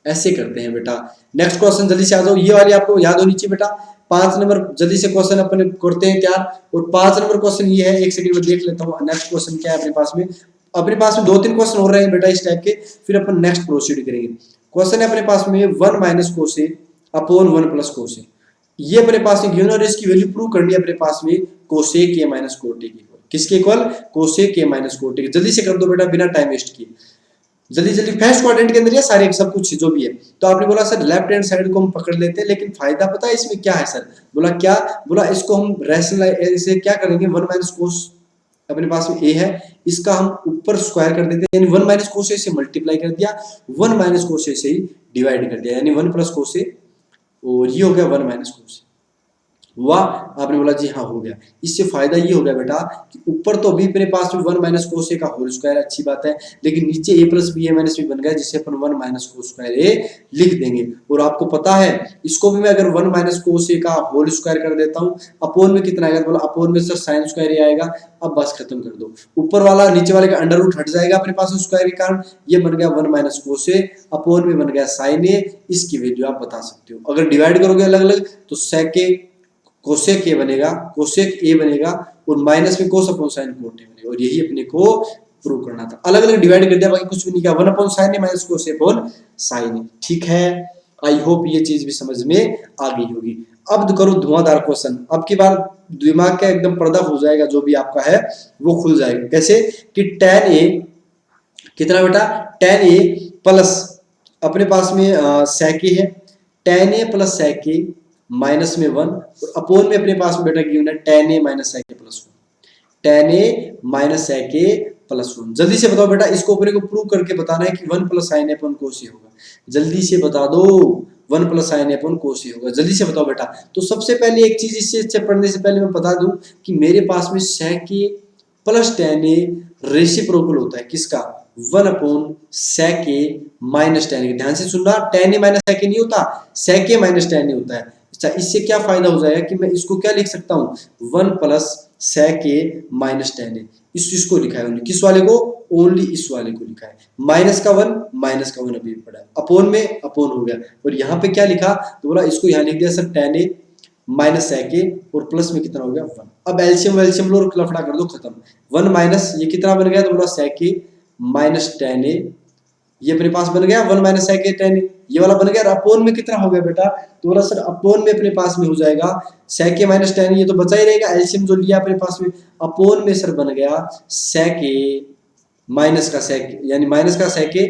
A: ऐसे करते हैं बेटा। नेक्स्ट क्वेश्चन जल्दी से आ जाओ, ये वाली आपको याद होनी चाहिए बेटा। 5 नंबर जल्दी से क्वेश्चन अपन करते हैं तैयार, और 5 नंबर क्वेश्चन ये है, एक सेकंड में देख लेता हूँ नेक्स्ट क्वेश्चन क्या है अपने पास में। अपने पास में 2-3 क्वेश्चन हो रहे हैं बेटा इस टाइप के, फिर अपन नेक्स्ट प्रोसीड करेंगे। क्वेश्चन है अपने पास में 1 माइनस कोसे अपॉन 1 प्लस कोसे, ये अपने पास में गिवन और इसकी वैल्यू प्रूव करनी है अपने पास में cosec a minus cot equal किसके equal cosec a minus cot. जल्दी से कर दो बेटा बिना टाइम वेस्ट किए, जल्दी जल्दी फर्स्ट क्वाड्रेंट के अंदर ये सारे सब कुछ जो भी है। तो आपने बोला सर लेफ्ट हैंड साइड को हम पकड़ लेते हैं, लेकिन फायदा पता है इसमें क्या है सर, बोला क्या, बोला इसको हम रैशनलाइज इसे क्या करेंगे 1 माइनस कोस अपने पास में ए है इसका हम ऊपर स्क्वायर कर देते हैं, यानी 1 माइनस कोस से मल्टीप्लाई कर दिया, 1 माइनस कोस से ही डिवाइड कर दिया, यानी 1 प्लस कोस और ये हो गया 1 माइनस कोस। हुआ, आपने बोला जी हाँ हो गया। इससे फायदा ये हो गया बेटा कि ऊपर तो अभी अपने पास में 1 माइनस कोस ए का होल स्क्वायर अच्छी बात है, लेकिन नीचे ए प्लस बी ए माइनस बी बन गया जिसे अपन 1 माइनस कोस स्क्वायर ए लिख देंगे। और आपको पता है इसको भी मैं अगर 1 माइनस कोस ए का होल स्क्वायर कर देता हूँ, अपोन में कितना आएगा, बोला अपोन में सर साइन स्क्वायर ए आएगा। अब बस खत्म कर दो, ऊपर वाला नीचे वाले का अंडर रूट हट जाएगा अपने पास स्क्वायर के कारण, ये बन गया 1 माइनस कोस ए अपोन में बन गया साइन ए। इसकी वैल्यू आप बता सकते हो, अगर डिवाइड करोगे अलग अलग तो सेक ए कोसेक ए बनेगा, कोसेक ए बनेगा और माइनस में कोस अपॉन साइन कोट ए बनेगा। और यही अपने को प्रूव करना था, अलग अलग डिवाइड कर दिया बाकी कुछ भी नहीं किया, 1 अपॉन साइन ए माइनस कोस ए अपॉन साइन ए। ठीक है, आई होप ये चीज भी समझ में आ गई होगी। अब करो धुआंधार क्वेश्चन, अब की बार दिमाग का एकदम पर्दा हो जाएगा, जो भी आपका है वो खुल जाएगा। कैसे कि tan ए कितना बेटा, tan ए प्लस अपने पास में sec ए है, tan ए प्लस sec ए माइनस में 1 और अपोन में अपने पास में बेटा गिवन है tan ए माइनस sec ए प्लस 1, tan ए माइनस sec ए प्लस 1। जल्दी से बताओ बेटा, इसको अपने को प्रूव करके बताना है कि 1 प्लस साइन ए अपॉन कोस ए होगा। जल्दी से बता दो, 1 प्लस साइन ए अपॉन कोस ए होगा, जल्दी से बताओ बेटा। तो सबसे पहले एक चीज इससे अच्छे पढ़ने से पहले मैं बता दूं कि मेरे पास में sec ए प्लस tan ए रेसिप्रोकल होता है किसका, 1 अपॉन sec ए माइनस tan ए। ध्यान से सुनना, tan ए माइनस sec ए नहीं होता, sec ए माइनस tan ए होता है। अच्छा, इससे क्या फायदा हो जाएगा कि मैं इसको क्या लिख सकता हूँ 1 प्लस sec ए माइनस tan ए, इसको लिखा है ओनली किस वाले को, ओनली इस वाले को लिखा है, माइनस का 1 अभी पड़ा है, अपोन में अपोन हो गया। और यहाँ पे क्या लिखा तो बोला इसको यहाँ लिख दिया सर tan ए माइनस sec ए और प्लस में कितना हो गया 1। अब एलसीएम वेलसीएम लो, लफड़ा कर दो खत्म, 1 माइनस ये कितना बन गया तो बोला sec ए माइनस tan ए, ये अपने पास बन गया 1 माइनस sec ए tan ए, ये वाला बन गया। अपोन में कितना हो गया बेटा तो बोला सर अपोन में अपने पास में हो जाएगा sec ए माइनस tan ए, ये तो बचा ही रहेगा, एलसीएम जो लिया अपने पास में, अपोन में सर बन गया sec ए माइनस का sec यानी माइनस का sec ए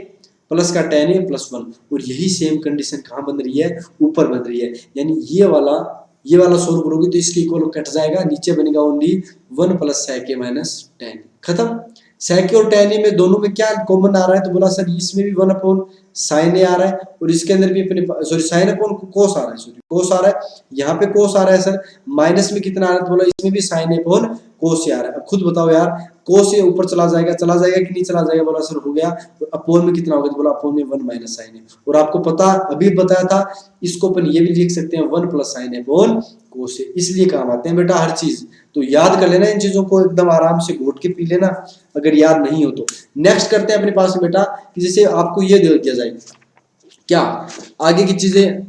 A: प्लस का tan ए प्लस 1। और यही सेम कंडीशन कहाँ बन रही है, ऊपर बन रही है, यानी ये वाला सोल्व करोगे तो इसके इक्वल कट जाएगा, नीचे बनेगा ओनली 1 प्लस sec ए माइनस tan ए। खत्म। sec ए और tan ए में दोनों में क्या कॉमन आ रहा है तो बोला सर इसमें भी 1 अपॉन साइन ए आ रहा है और इसके अंदर भी अपने सॉरी साइन अपॉन कोस आ रहा है, सॉरी कोस आ रहा है, यहाँ पे कोस आ रहा है सर, माइनस में कितना आ रहा है तो बोला इसमें भी साइन ए अपॉन कोस ए आ रहा है। अब खुद बताओ यार, कोस ए ऊपर चला जाएगा कि नहीं चला जाएगा, बोला सर हो गया। और अपोन में कितना होगा तो बोला अपोन में 1 माइनस साइन ए। और आपको पता अभी बताया था इसको अपन ये भी लिख सकते हैं 1 प्लस साइन ए अपॉन कोस ए, इसलिए काम आते हैं बेटा हर चीज। तो याद कर लेना इन चीजों को, एकदम आराम से घोट के पी लेना अगर याद नहीं हो तो। नेक्स्ट करते हैं अपने पास में बेटा कि जैसे आपको ये दे दिया जाए क्या आगे की चीजें,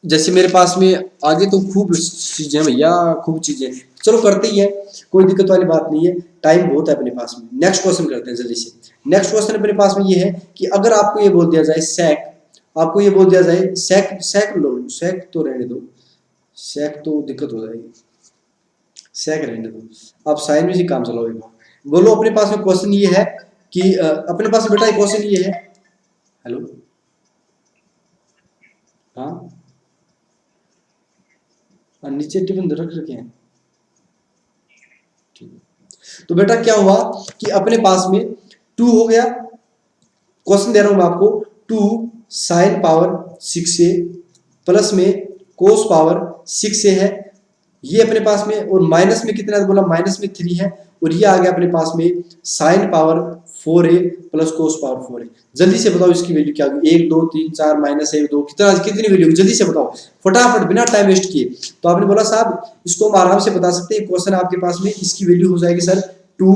A: जैसे मेरे पास में आगे तो खूब चीजें भैया, खूब चीजें, चलो करते ही है, कोई दिक्कत वाली बात नहीं है, टाइम बहुत है अपने पास में। नेक्स्ट क्वेश्चन करते हैं जल्दी से। नेक्स्ट क्वेश्चन अपने पास में ये है कि अगर आपको ये बोल दिया जाए sec, आपको ये बोल दिया जाए sec लो, sec तो रहने दो, sec तो दिक्कत हो जाएगी, सेक रहने दो, आप साइन में से काम चलाओ एक बार। बोलो अपने पास में क्वेश्चन ये है कि अपने पास बेटा क्वेश्चन ये है। हेलो, हाँ, नीचे टिफिन रख रखे हैं, ठीक है। तो बेटा क्या हुआ कि अपने पास में 2 हो गया, क्वेश्चन दे रहा हूं मैं आपको, 2 साइन पावर 6a प्लस में कोस पावर 6a है, ये अपने पास में, और माइनस में कितना है बोला, माइनस में 3 है, और ये आ गया अपने पास में sine power 4a plus cos power 4a। जल्दी से बताओ इसकी वैल्यू क्या होगी, 1 2 3 4 माइनस 1 2, कितना कितनी वैल्यू होगी, जल्दी से बताओ फटाफट बिना टाइम वेस्ट किए। तो आपने बोला साहब इसको हम आराम से बता सकते हैं, क्वेश्चन आपके पास में, इसकी वैल्यू हो जाएगी सर 2।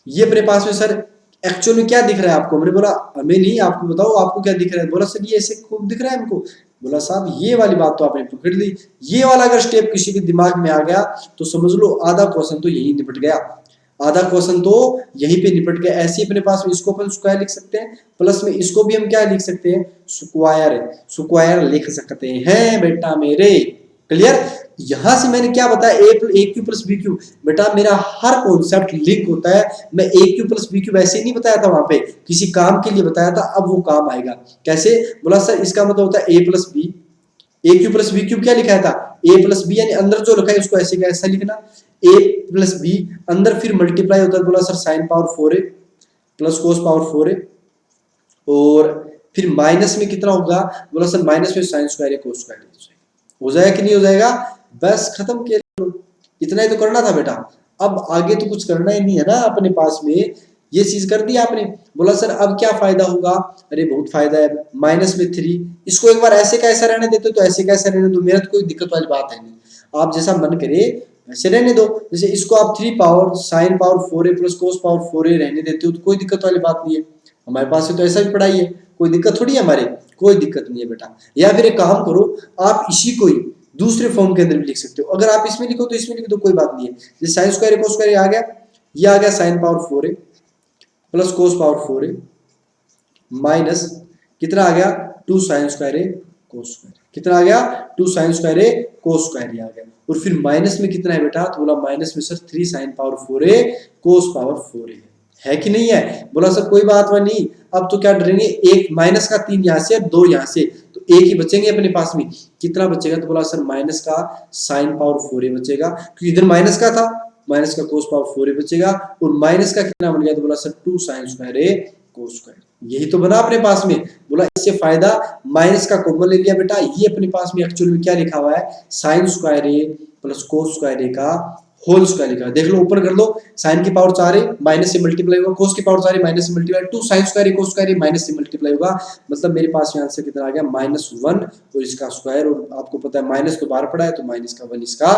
A: ये अपने पास में सर एक्चुअल में क्या दिख रहा है आपको, हमने बोला हमें नहीं, आपको बताओ आपको क्या दिख रहा है, बोला सर ये ऐसे खूब दिख रहा है हमको। बोला साहब ये वाली बात तो आपने पकड़ ली, ये वाला अगर स्टेप किसी के दिमाग में आ गया तो समझ लो आधा क्वेश्चन तो यही निपट गया, आधा क्वेश्चन तो यहीं पे निपट गया। ऐसे अपने पास में इसको अपन स्क्वायर लिख सकते हैं, प्लस में इसको भी हम क्या लिख सकते हैं, स्क्वायर, स्क्वायर लिख सकते हैं बेटा मेरे, क्लियर। यहां से मैंने क्या बताया, ए क्यू प्लस बी क्यू, बेटा मेरा हर कॉन्सेप्ट लिंक होता है। मैं ए क्यू प्लस बी क्यू वैसे ही नहीं बताया था वहां पे, किसी काम के लिए बताया था, अब वो काम आएगा कैसे। बोला सर इसका मतलब होता है a plus B, A Q plus B Q क्या लिखा था, ए प्लस बी, यानी अंदर जो लिखा है उसको ऐसे का ऐसा लिखना, ए प्लस बी, अंदर फिर मल्टीप्लाई होता है, बोला sir sine power 4a plus cos power 4a, और फिर माइनस में कितना होगा, बोला सर माइनस में साइन स्क्वायर है कोस स्क्वायर है, हो जाएगा कि नहीं हो जाएगा, बस खत्म किया, इतना ही तो करना था बेटा, अब आगे तो कुछ करना ही नहीं है ना अपने पास में, ये चीज कर दी आपने। बोला सर अब क्या फायदा होगा, अरे बहुत फायदा है, माइनस में 3, इसको एक बार ऐसे का ऐसा रहने देते तो ऐसे का ऐसा रहने दो, मेरा तो कोई दिक्कत वाली बात है नहीं, आप जैसा मन करे वैसे रहने दो। जैसे इसको आप 3 power sine power 4a plus cos power 4a रहने देते हो तो कोई दिक्कत वाली बात नहीं है, हमारे पास से तो ऐसा भी पढ़ाई है, कोई दिक्कत थोड़ी है हमारे, कोई दिक्कत नहीं है बेटा। या फिर एक काम करो, आप इसी को ही दूसरे फॉर्म के अंदर भी लिख सकते हो, अगर आप इसमें लिखो तो इसमें लिख दो, कोई बात नहीं है। जैसे साइन स्क्वायर कोस स्क्वायर आ गया, ये आ गया sine power 4a plus cos power 4a minus कितना आ गया 2 साइन स्क्वायर ए कोस स्क्वायर, कितना आ गया 2 साइन स्क्वायर ए कोस स्क्वायर आ गया, और फिर माइनस में कितना है बेटा, तो बोला माइनस में सर 3 साइन पावर 4a कोस पावर 4a है कि नहीं है, बोला सर कोई बात नहीं, अब तो क्या डरेंगे, एक माइनस का 3 यहाँ से 2 यहाँ से, तो एक ही बचेंगे अपने पास में, कितना बचेगा, तो बोला सर माइनस का साइन पावर 4a बचेगा, क्योंकि इधर माइनस का था, माइनस का कोस पावर 4a बचेगा, और माइनस का कितना बन गया, तो बोला सर 2 साइन स्क्वायर ए कोस स्क्वायर, यही तो बना अपने पास में। बोला इससे फायदा, माइनस का कॉमन ले लिया बेटा, ये अपने पास में एक्चुअल में क्या लिखा हुआ है, sine square a plus cos square ए का होल स्क्वायर लिखा है, देख लो ऊपर कर लो, साइन की पावर 4 है माइनस से मल्टीप्लाई होगा, कोस की पावर 4 है माइनस से मल्टीप्लाई, 2 साइन स्क्वायर है कोस स्क्वायर है माइनस से मल्टीप्लाई होगा, मतलब मेरे पास में आंसर कितना आ गया -1 और इसका स्क्वायर, और आपको पता है माइनस तो बाहर पड़ा है तो माइनस का 1 इसका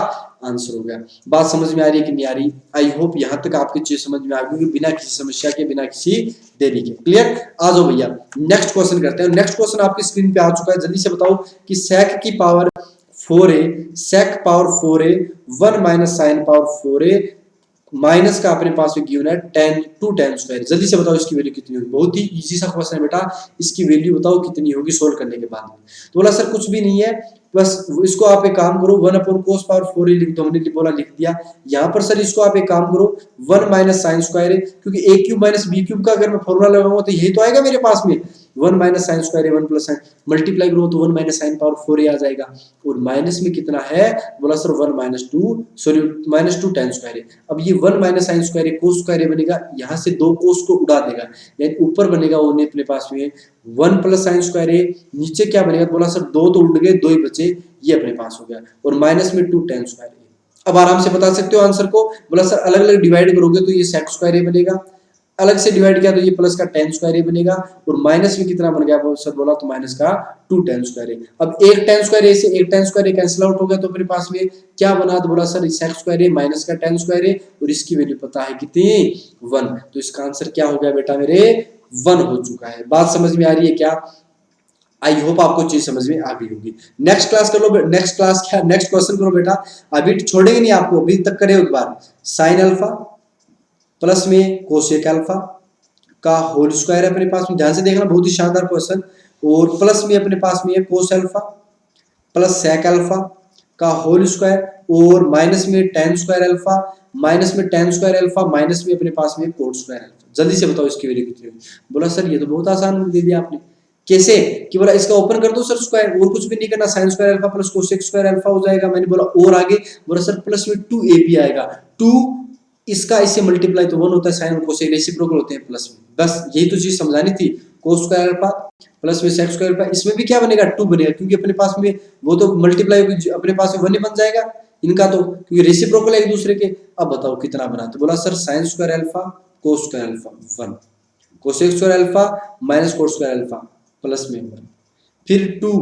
A: आंसर हो गया। बात समझ में आ रही है कि नहीं आ रही, आई होप यहाँ तक आपकी चीज समझ में आ गई बिना किसी समस्या के, बिना किसी देरी के, क्लियर। आ जाओ भैया नेक्स्ट क्वेश्चन करते हैं, नेक्स्ट क्वेश्चन आपकी स्क्रीन पे आ चुका है, जल्दी से बताओ कि sec की power 4a, sec power 4a 1 minus sine power 4a minus का अपने पास में गिवन है 10 टू 10 स्क्वायर, जल्दी से बताओ इसकी वैल्यू कितनी होगी, बहुत ही इजी सा क्वेश्चन है बेटा, इसकी वैल्यू बताओ कितनी होगी सोल्व करने के बाद में। तो बोला सर कुछ भी नहीं है, बस इसको आप एक काम करो 1 अपॉन कोस पावर 4a लिख दो, हमने बोला लिख दिया, यहाँ पर सर इसको आप एक काम करो 1 माइनस साइन स्क्वायर है, क्योंकि a cube minus b cube का अगर मैं फॉर्मूला लगाऊंगा तो यही तो आएगा मेरे पास में, 1 माइनस साइन स्क्वायर है 1 प्लस साइन, मल्टीप्लाई करो तो 1 माइनस साइन पावर 4a आ जाएगा, और माइनस में कितना है, बोला sir 1 minus 2 sorry minus 2 10 square है, अब ये 1 माइनस साइन स्क्वायर है कोस स्क्वायर बनेगा, यहाँ से 2 कोस को उड़ा देगा, यानी ऊपर बनेगा वो अपने पास में 1 प्लस साइन स्क्वायर है, नीचे क्या बनेगा, बोला सर 2 तो उड़ गए 2 ही बचे, ये अपने पास हो गया, और माइनस में 2 10 स्क्वायर है। अब आराम से बता सकते हो आंसर को, बोला सर अलग अलग डिवाइड करोगे तो ये सेक स्क्वायर ए बनेगा, अलग से डिवाइड किया तो ये प्लस का 10 स्क्वायर ए बनेगा, और माइनस में कितना बन गया सर, बोला तो माइनस का 2 10 स्क्वायर ए। अब एक 10 स्क्वायर ए से एक 10 स्क्वायर ए कैंसिल आउट हो गया, तो अपने पास में क्या बना, तो बोला sir sec square a minus का 10 स्क्वायर ए, और इसकी वैल्यू पता है कितनी 1, तो इसका आंसर क्या हो गया बेटा मेरे 1 हो चुका है। बात समझ में आ रही है क्या, आई होप आपको चीज समझ में आ गई होगी। नेक्स्ट क्लास कर लो, नेक्स्ट क्लास क्या, नेक्स्ट क्वेश्चन करो बेटा, अभी छोड़ेंगे नहीं आपको, अभी तक करे एक बार, साइन अल्फा प्लस में कोसेक अल्फा का होल स्क्वायर है अपने पास में, ध्यान से देखना बहुत ही शानदार क्वेश्चन, और प्लस में अपने पास में है cos alpha plus sec alpha का होल स्क्वायर और माइनस में tan स्क्वायर अल्फा, माइनस में tan स्क्वायर अल्फा, माइनस में अपने पास में cot स्क्वायर अल्फा। जल्दी से बताओ इसकी वैल्यू कितनी होगी। बोला सर ये तो बहुत आसान दे दिया आपने। कैसे कि बोला इसका ओपन कर दो सर स्क्वायर, और कुछ भी नहीं करना, sin square alpha plus cosec square alpha हो जाएगा। मैंने बोला और आगे, बोला सर प्लस में 2ab आएगा, 2 इसका इससे मल्टीप्लाई तो 1 होता है, sin और cosec रेसिप्रोकल होते हैं प्लस में। बस यही तो चीज समझानी थी। cos स्क्वायर अल्फा प्लस में sec स्क्वायर अल्फा, इसमें भी क्या बनेगा 2 बनेगा, क्योंकि अपने पास में वो तो मल्टीप्लाई अपने पास में 1 ही बन जाएगा इनका, तो क्योंकि रेसिप्रोकल है एक दूसरे के। अब बताओ कितना बना, तो बोला sir sin square alpha cos square alpha 1, cosec square alpha minus cot square alpha plus में 1, फिर 2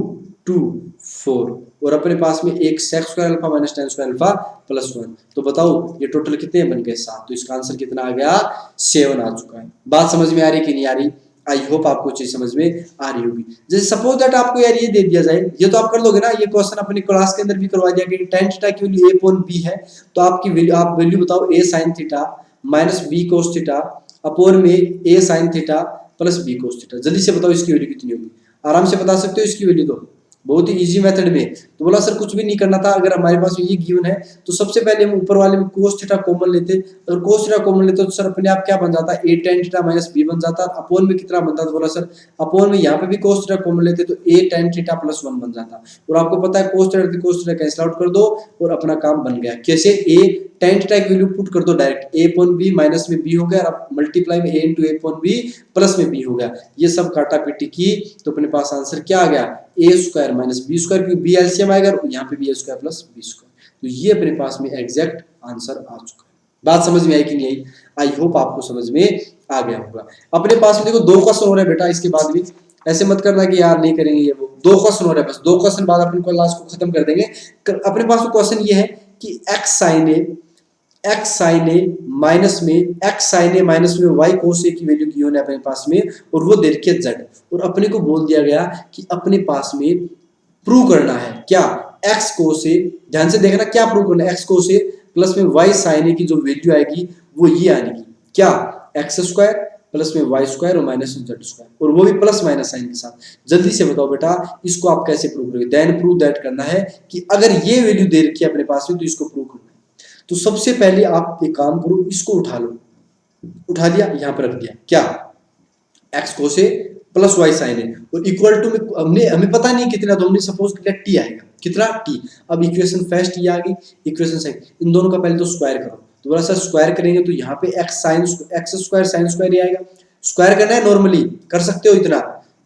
A: 2 4 और अपने पास में एक sec square alpha minus tan square alpha plus 1। तो बताओ ये टोटल कितने बन गए 7। तो इसका आंसर कितना आ गया 7 आ चुका है। बात समझ में आ रही कि नहीं आ रही? आई होप आपको चीज समझ में आ रही होगी। जैसे सपोज दैट आपको यार ये दे दिया जाए, ये तो आप कर लोगे ना, ये क्वेश्चन अपनी क्लास के अंदर भी करवा दिया कि tan थीटा की वैल्यू a अपॉन b है, तो आपकी वैल्यू, आप वैल्यू बताओ a sin theta minus b cos theta upon में a sin theta plus b cos theta. जल्दी से बताओ इसकी वैल्यू कितनी होगी। आराम से बता सकते हो इसकी वैल्यू, तो बहुत ही इजी मेथड में। तो बोला सर कुछ भी नहीं करना था, अगर हमारे पास ये गिवन है तो सबसे पहले हम ऊपर वाले में cos थीटा कॉमन लेते, अगर cos थीटा कॉमन लेते तो सर अपने आप क्या बन जाता, a tan theta minus b बन जाता, अपॉन में कितना बनता, तो बोला सर अपॉन में यहाँ पे भी cos थीटा कॉमन लेते तो a tan थीटा प्लस 1 बन जाता। और आपको पता है cos थीटा कैंसिल आउट कर दो और अपना काम बन गया। कैसे, a tan थीटा की वैल्यू पुट कर दो direct, a upon b minus में b हो गया, और मल्टीप्लाई में a into a upon b plus में b हो गया। ये सब काटा पीटी की तो अपने पास आंसर क्या आ गया, a square minus b square, क्योंकि b एलसीएम आएगा और यहाँ पे भी a square plus b square. तो ये अपने पास में एग्जैक्ट आंसर आ चुका है। बात समझ में आई कि नहीं आई? आई होप आपको समझ में आ गया होगा। अपने पास में देखो 2 क्वेश्चन हो रहे हैं बेटा, इसके बाद भी ऐसे मत करना कि यार नहीं करेंगे ये वो। 2 क्वेश्चन हो रहे हैं, बस 2 क्वेश्चन बाद अपन क्लास को खत्म कर देंगे। अपने पास में क्वेश्चन ये है कि x sin a माइनस में y cos a की वैल्यू की है अपने पास में, और वो दे रखी है z, और अपने को बोल दिया गया कि अपने पास में प्रूव करना है क्या, x cos a, ध्यान से देखना क्या प्रूव करना है, x cos a प्लस में y sin a की जो वैल्यू आएगी वो ये आएगी क्या, x स्क्वायर प्लस में y स्क्वायर और माइनस में z स्क्वायर, और वो भी प्लस माइनस साइन के साथ। जल्दी से बताओ बेटा इसको आप कैसे प्रूव करोगे। देन प्रूव दैट करना है कि अगर ये वैल्यू दे रखी है अपने पास में तो इसको प्रूव करना है। तो सबसे पहले आप एक काम करो, इसको उठा लो, उठा दिया यहां पर रख दिया क्या, x cos a plus y sin a, और इक्वल टू में हमें पता नहीं कितना, तो हमने सपोज किया t आएगा, कितना t। अब इक्वेशन फर्स्ट ये आ गई, इक्वेशन सेकंड, इन दोनों का पहले तो स्क्वायर करो। तो बोला सर स्क्वायर करेंगे तो यहाँ पे x स्क्वायर sin स्क्वायर ही आएगा। स्क्वायर करना है नॉर्मली कर सकते हो,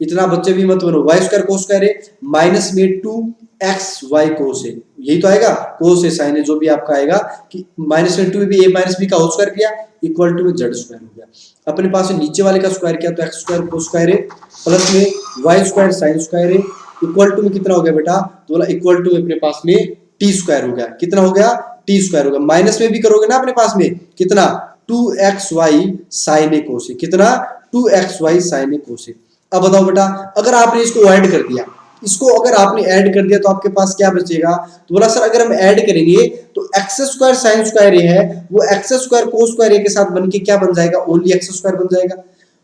A: इतना बच्चे भी मत बनो। y स्क्वायर cos स्क्वायर है माइनस में 2xy cos a, यही तो आएगा cos a sin a, जो भी आपका आएगा कि माइनस में 2 भी a माइनस b का होल स्क्वायर किया इक्वल टू में z स्क्वायर हो गया। अपने पास नीचे वाले का स्क्वायर किया तो x स्क्वायर cos स्क्वायर है प्लस में y स्क्वायर sin स्क्वायर है इक्वल टू में कितना हो गया बेटा, तो बोला इक्वल टू अपने पास में t स्क्वायर हो गया। कितना हो गया, t स्क्वायर हो गया। माइनस में भी करोगे ना अपने पास में कितना 2xy sin a cos a, कितना 2xy sin a cos a। अब बताओ बेटा अगर आपने इसको ऐड कर दिया, इसको अगर आपने ऐड कर दिया तो आपके पास क्या बचेगा, तो बोला सर अगर हम ऐड करेंगे तो x स्क्वायर sin स्क्वायर है वो x स्क्वायर cos स्क्वायर के साथ बनके क्या बन जाएगा, ओनली x स्क्वायर बन जाएगा।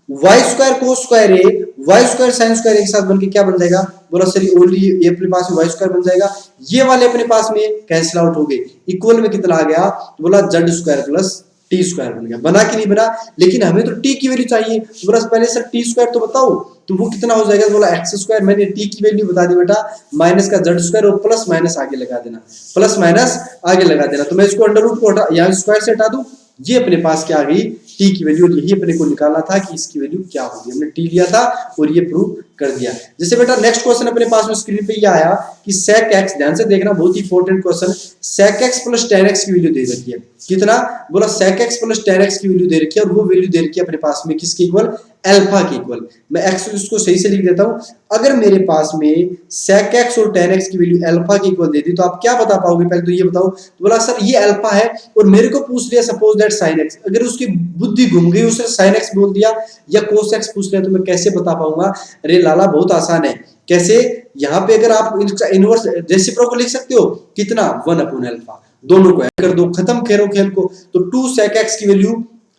A: y स्क्वायर cos स्क्वायर है y स्क्वायर sin स्क्वायर के साथ बनके क्या बन जाएगा, बोला सर ओनली ये अपने पास में y स्क्वायर बन जाएगा। ये वाले अपने पास में कैंसिल आउट हो गए, इक्वल में कितना आ गया, तो बोला z square plus T square बन गया। बना कि नहीं बना, लेकिन हमें तो टी की वैल्यू चाहिए, तो बोला पहले सर टी स्क्वायर तो बताओ, तो वो कितना हो जाएगा, बोला एक्स स्क्वायर, मैंने टी की वैल्यू बता दी बेटा माइनस का जेड स्क्वायर और प्लस माइनस आगे लगा देना, प्लस माइनस आगे लगा देना। तो मैं इसको अंडर रूट को यहाँ स्क्वायर से हटा दूं, ये अपने पास क्या आ गई टी की वैल्यू, और यही अपने को निकालना था कि इसकी वैल्यू क्या होगी। हमने टी लिया था और ये प्रूव कर दिया। जैसे बेटा नेक्स्ट क्वेश्चन अपने पास में स्क्रीन पे ये आया कि sec x, ध्यान से देखना बहुत ही important question, sec x plus tan x की वैल्यू दे रखी है, कितना, बोला sec x plus tan x की वैल्यू दे रखी है, और वो वैल्यू दे रखी है अपने पास में किसके इक्वल, अल्फा के इक्वल। मैं x इसको सही से लिख देता हूं, अगर मेरे पास में sec x और tan x की वैल्यू अल्फा के इक्वल दे दी तो आप क्या बता पाओगे, पहले तो ये बताओ। तो बोला सर ये अल्फा है और मेरे को पूछ लिया सपोज दैट sin x, अगर उसकी बुद्धि घूम गई उसने sin x बोल दिया या cos x पूछ लिया तो मैं कैसे बता पाऊंगा। अरे लाला बहुत आसान है, कैसे, यहाँ पे अगर आप इनवर्स रेसिप्रोकल लिख सकते हो, कितना 1 अपॉन अल्फा, दोनों को ऐड कर दो, खत्म करो खेल को। तो 2 sec x की वैल्यू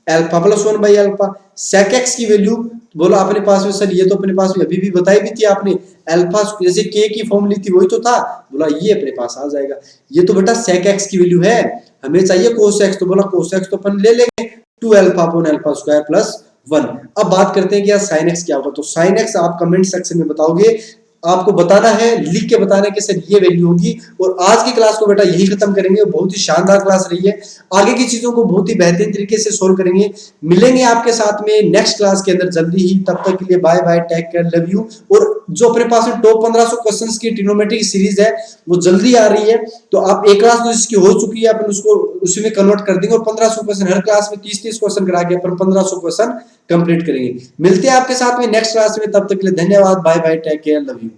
A: अल्फा प्लस 1/अल्फा। sec x की वैल्यू बोला अपने पास में सर, ये तो अपने पास में अभी भी बताई भी थी आपने, अल्फा जैसे k की फॉर्म ली थी वही तो था, बोला ये अपने पास आ जाएगा। ये तो बेटा sec x की वैल्यू है, हमें चाहिए cos x, तो बोला cos x तो अपन ले लेंगे 2 alpha upon alpha square plus 1। अब बात करते हैं कि यार sin x क्या होगा, तो sin x आप कमेंट सेक्शन में बताओगे, आपको बताना है, लिख के बताना है कि सर ये वैल्यू होगी। और आज की क्लास को बेटा यही खत्म करेंगे, बहुत ही शानदार क्लास रही है, आगे की चीजों को बहुत ही बेहतरीन तरीके से सोल्व करेंगे। मिलेंगे आपके साथ में नेक्स्ट क्लास के अंदर जल्दी ही, तब तक के लिए bye bye, take care, love you. और जो अपने पास में टॉप 1500 क्वेश्चंस की ट्रिग्नोमेट्री सीरीज है वो जल्दी आ रही है, तो आप एक क्लास तो जिसकी हो चुकी है अपन उसको उसी में कन्वर्ट कर देंगे, और 1500 क्वेश्चन हर क्लास में 30-30 क्वेश्चन करा के अपन 1500 क्वेश्चन कंप्लीट करेंगे। मिलते हैं आपके साथ में नेक्स्ट क्लास में, तब तक के लिए धन्यवाद, bye bye, take care, love you.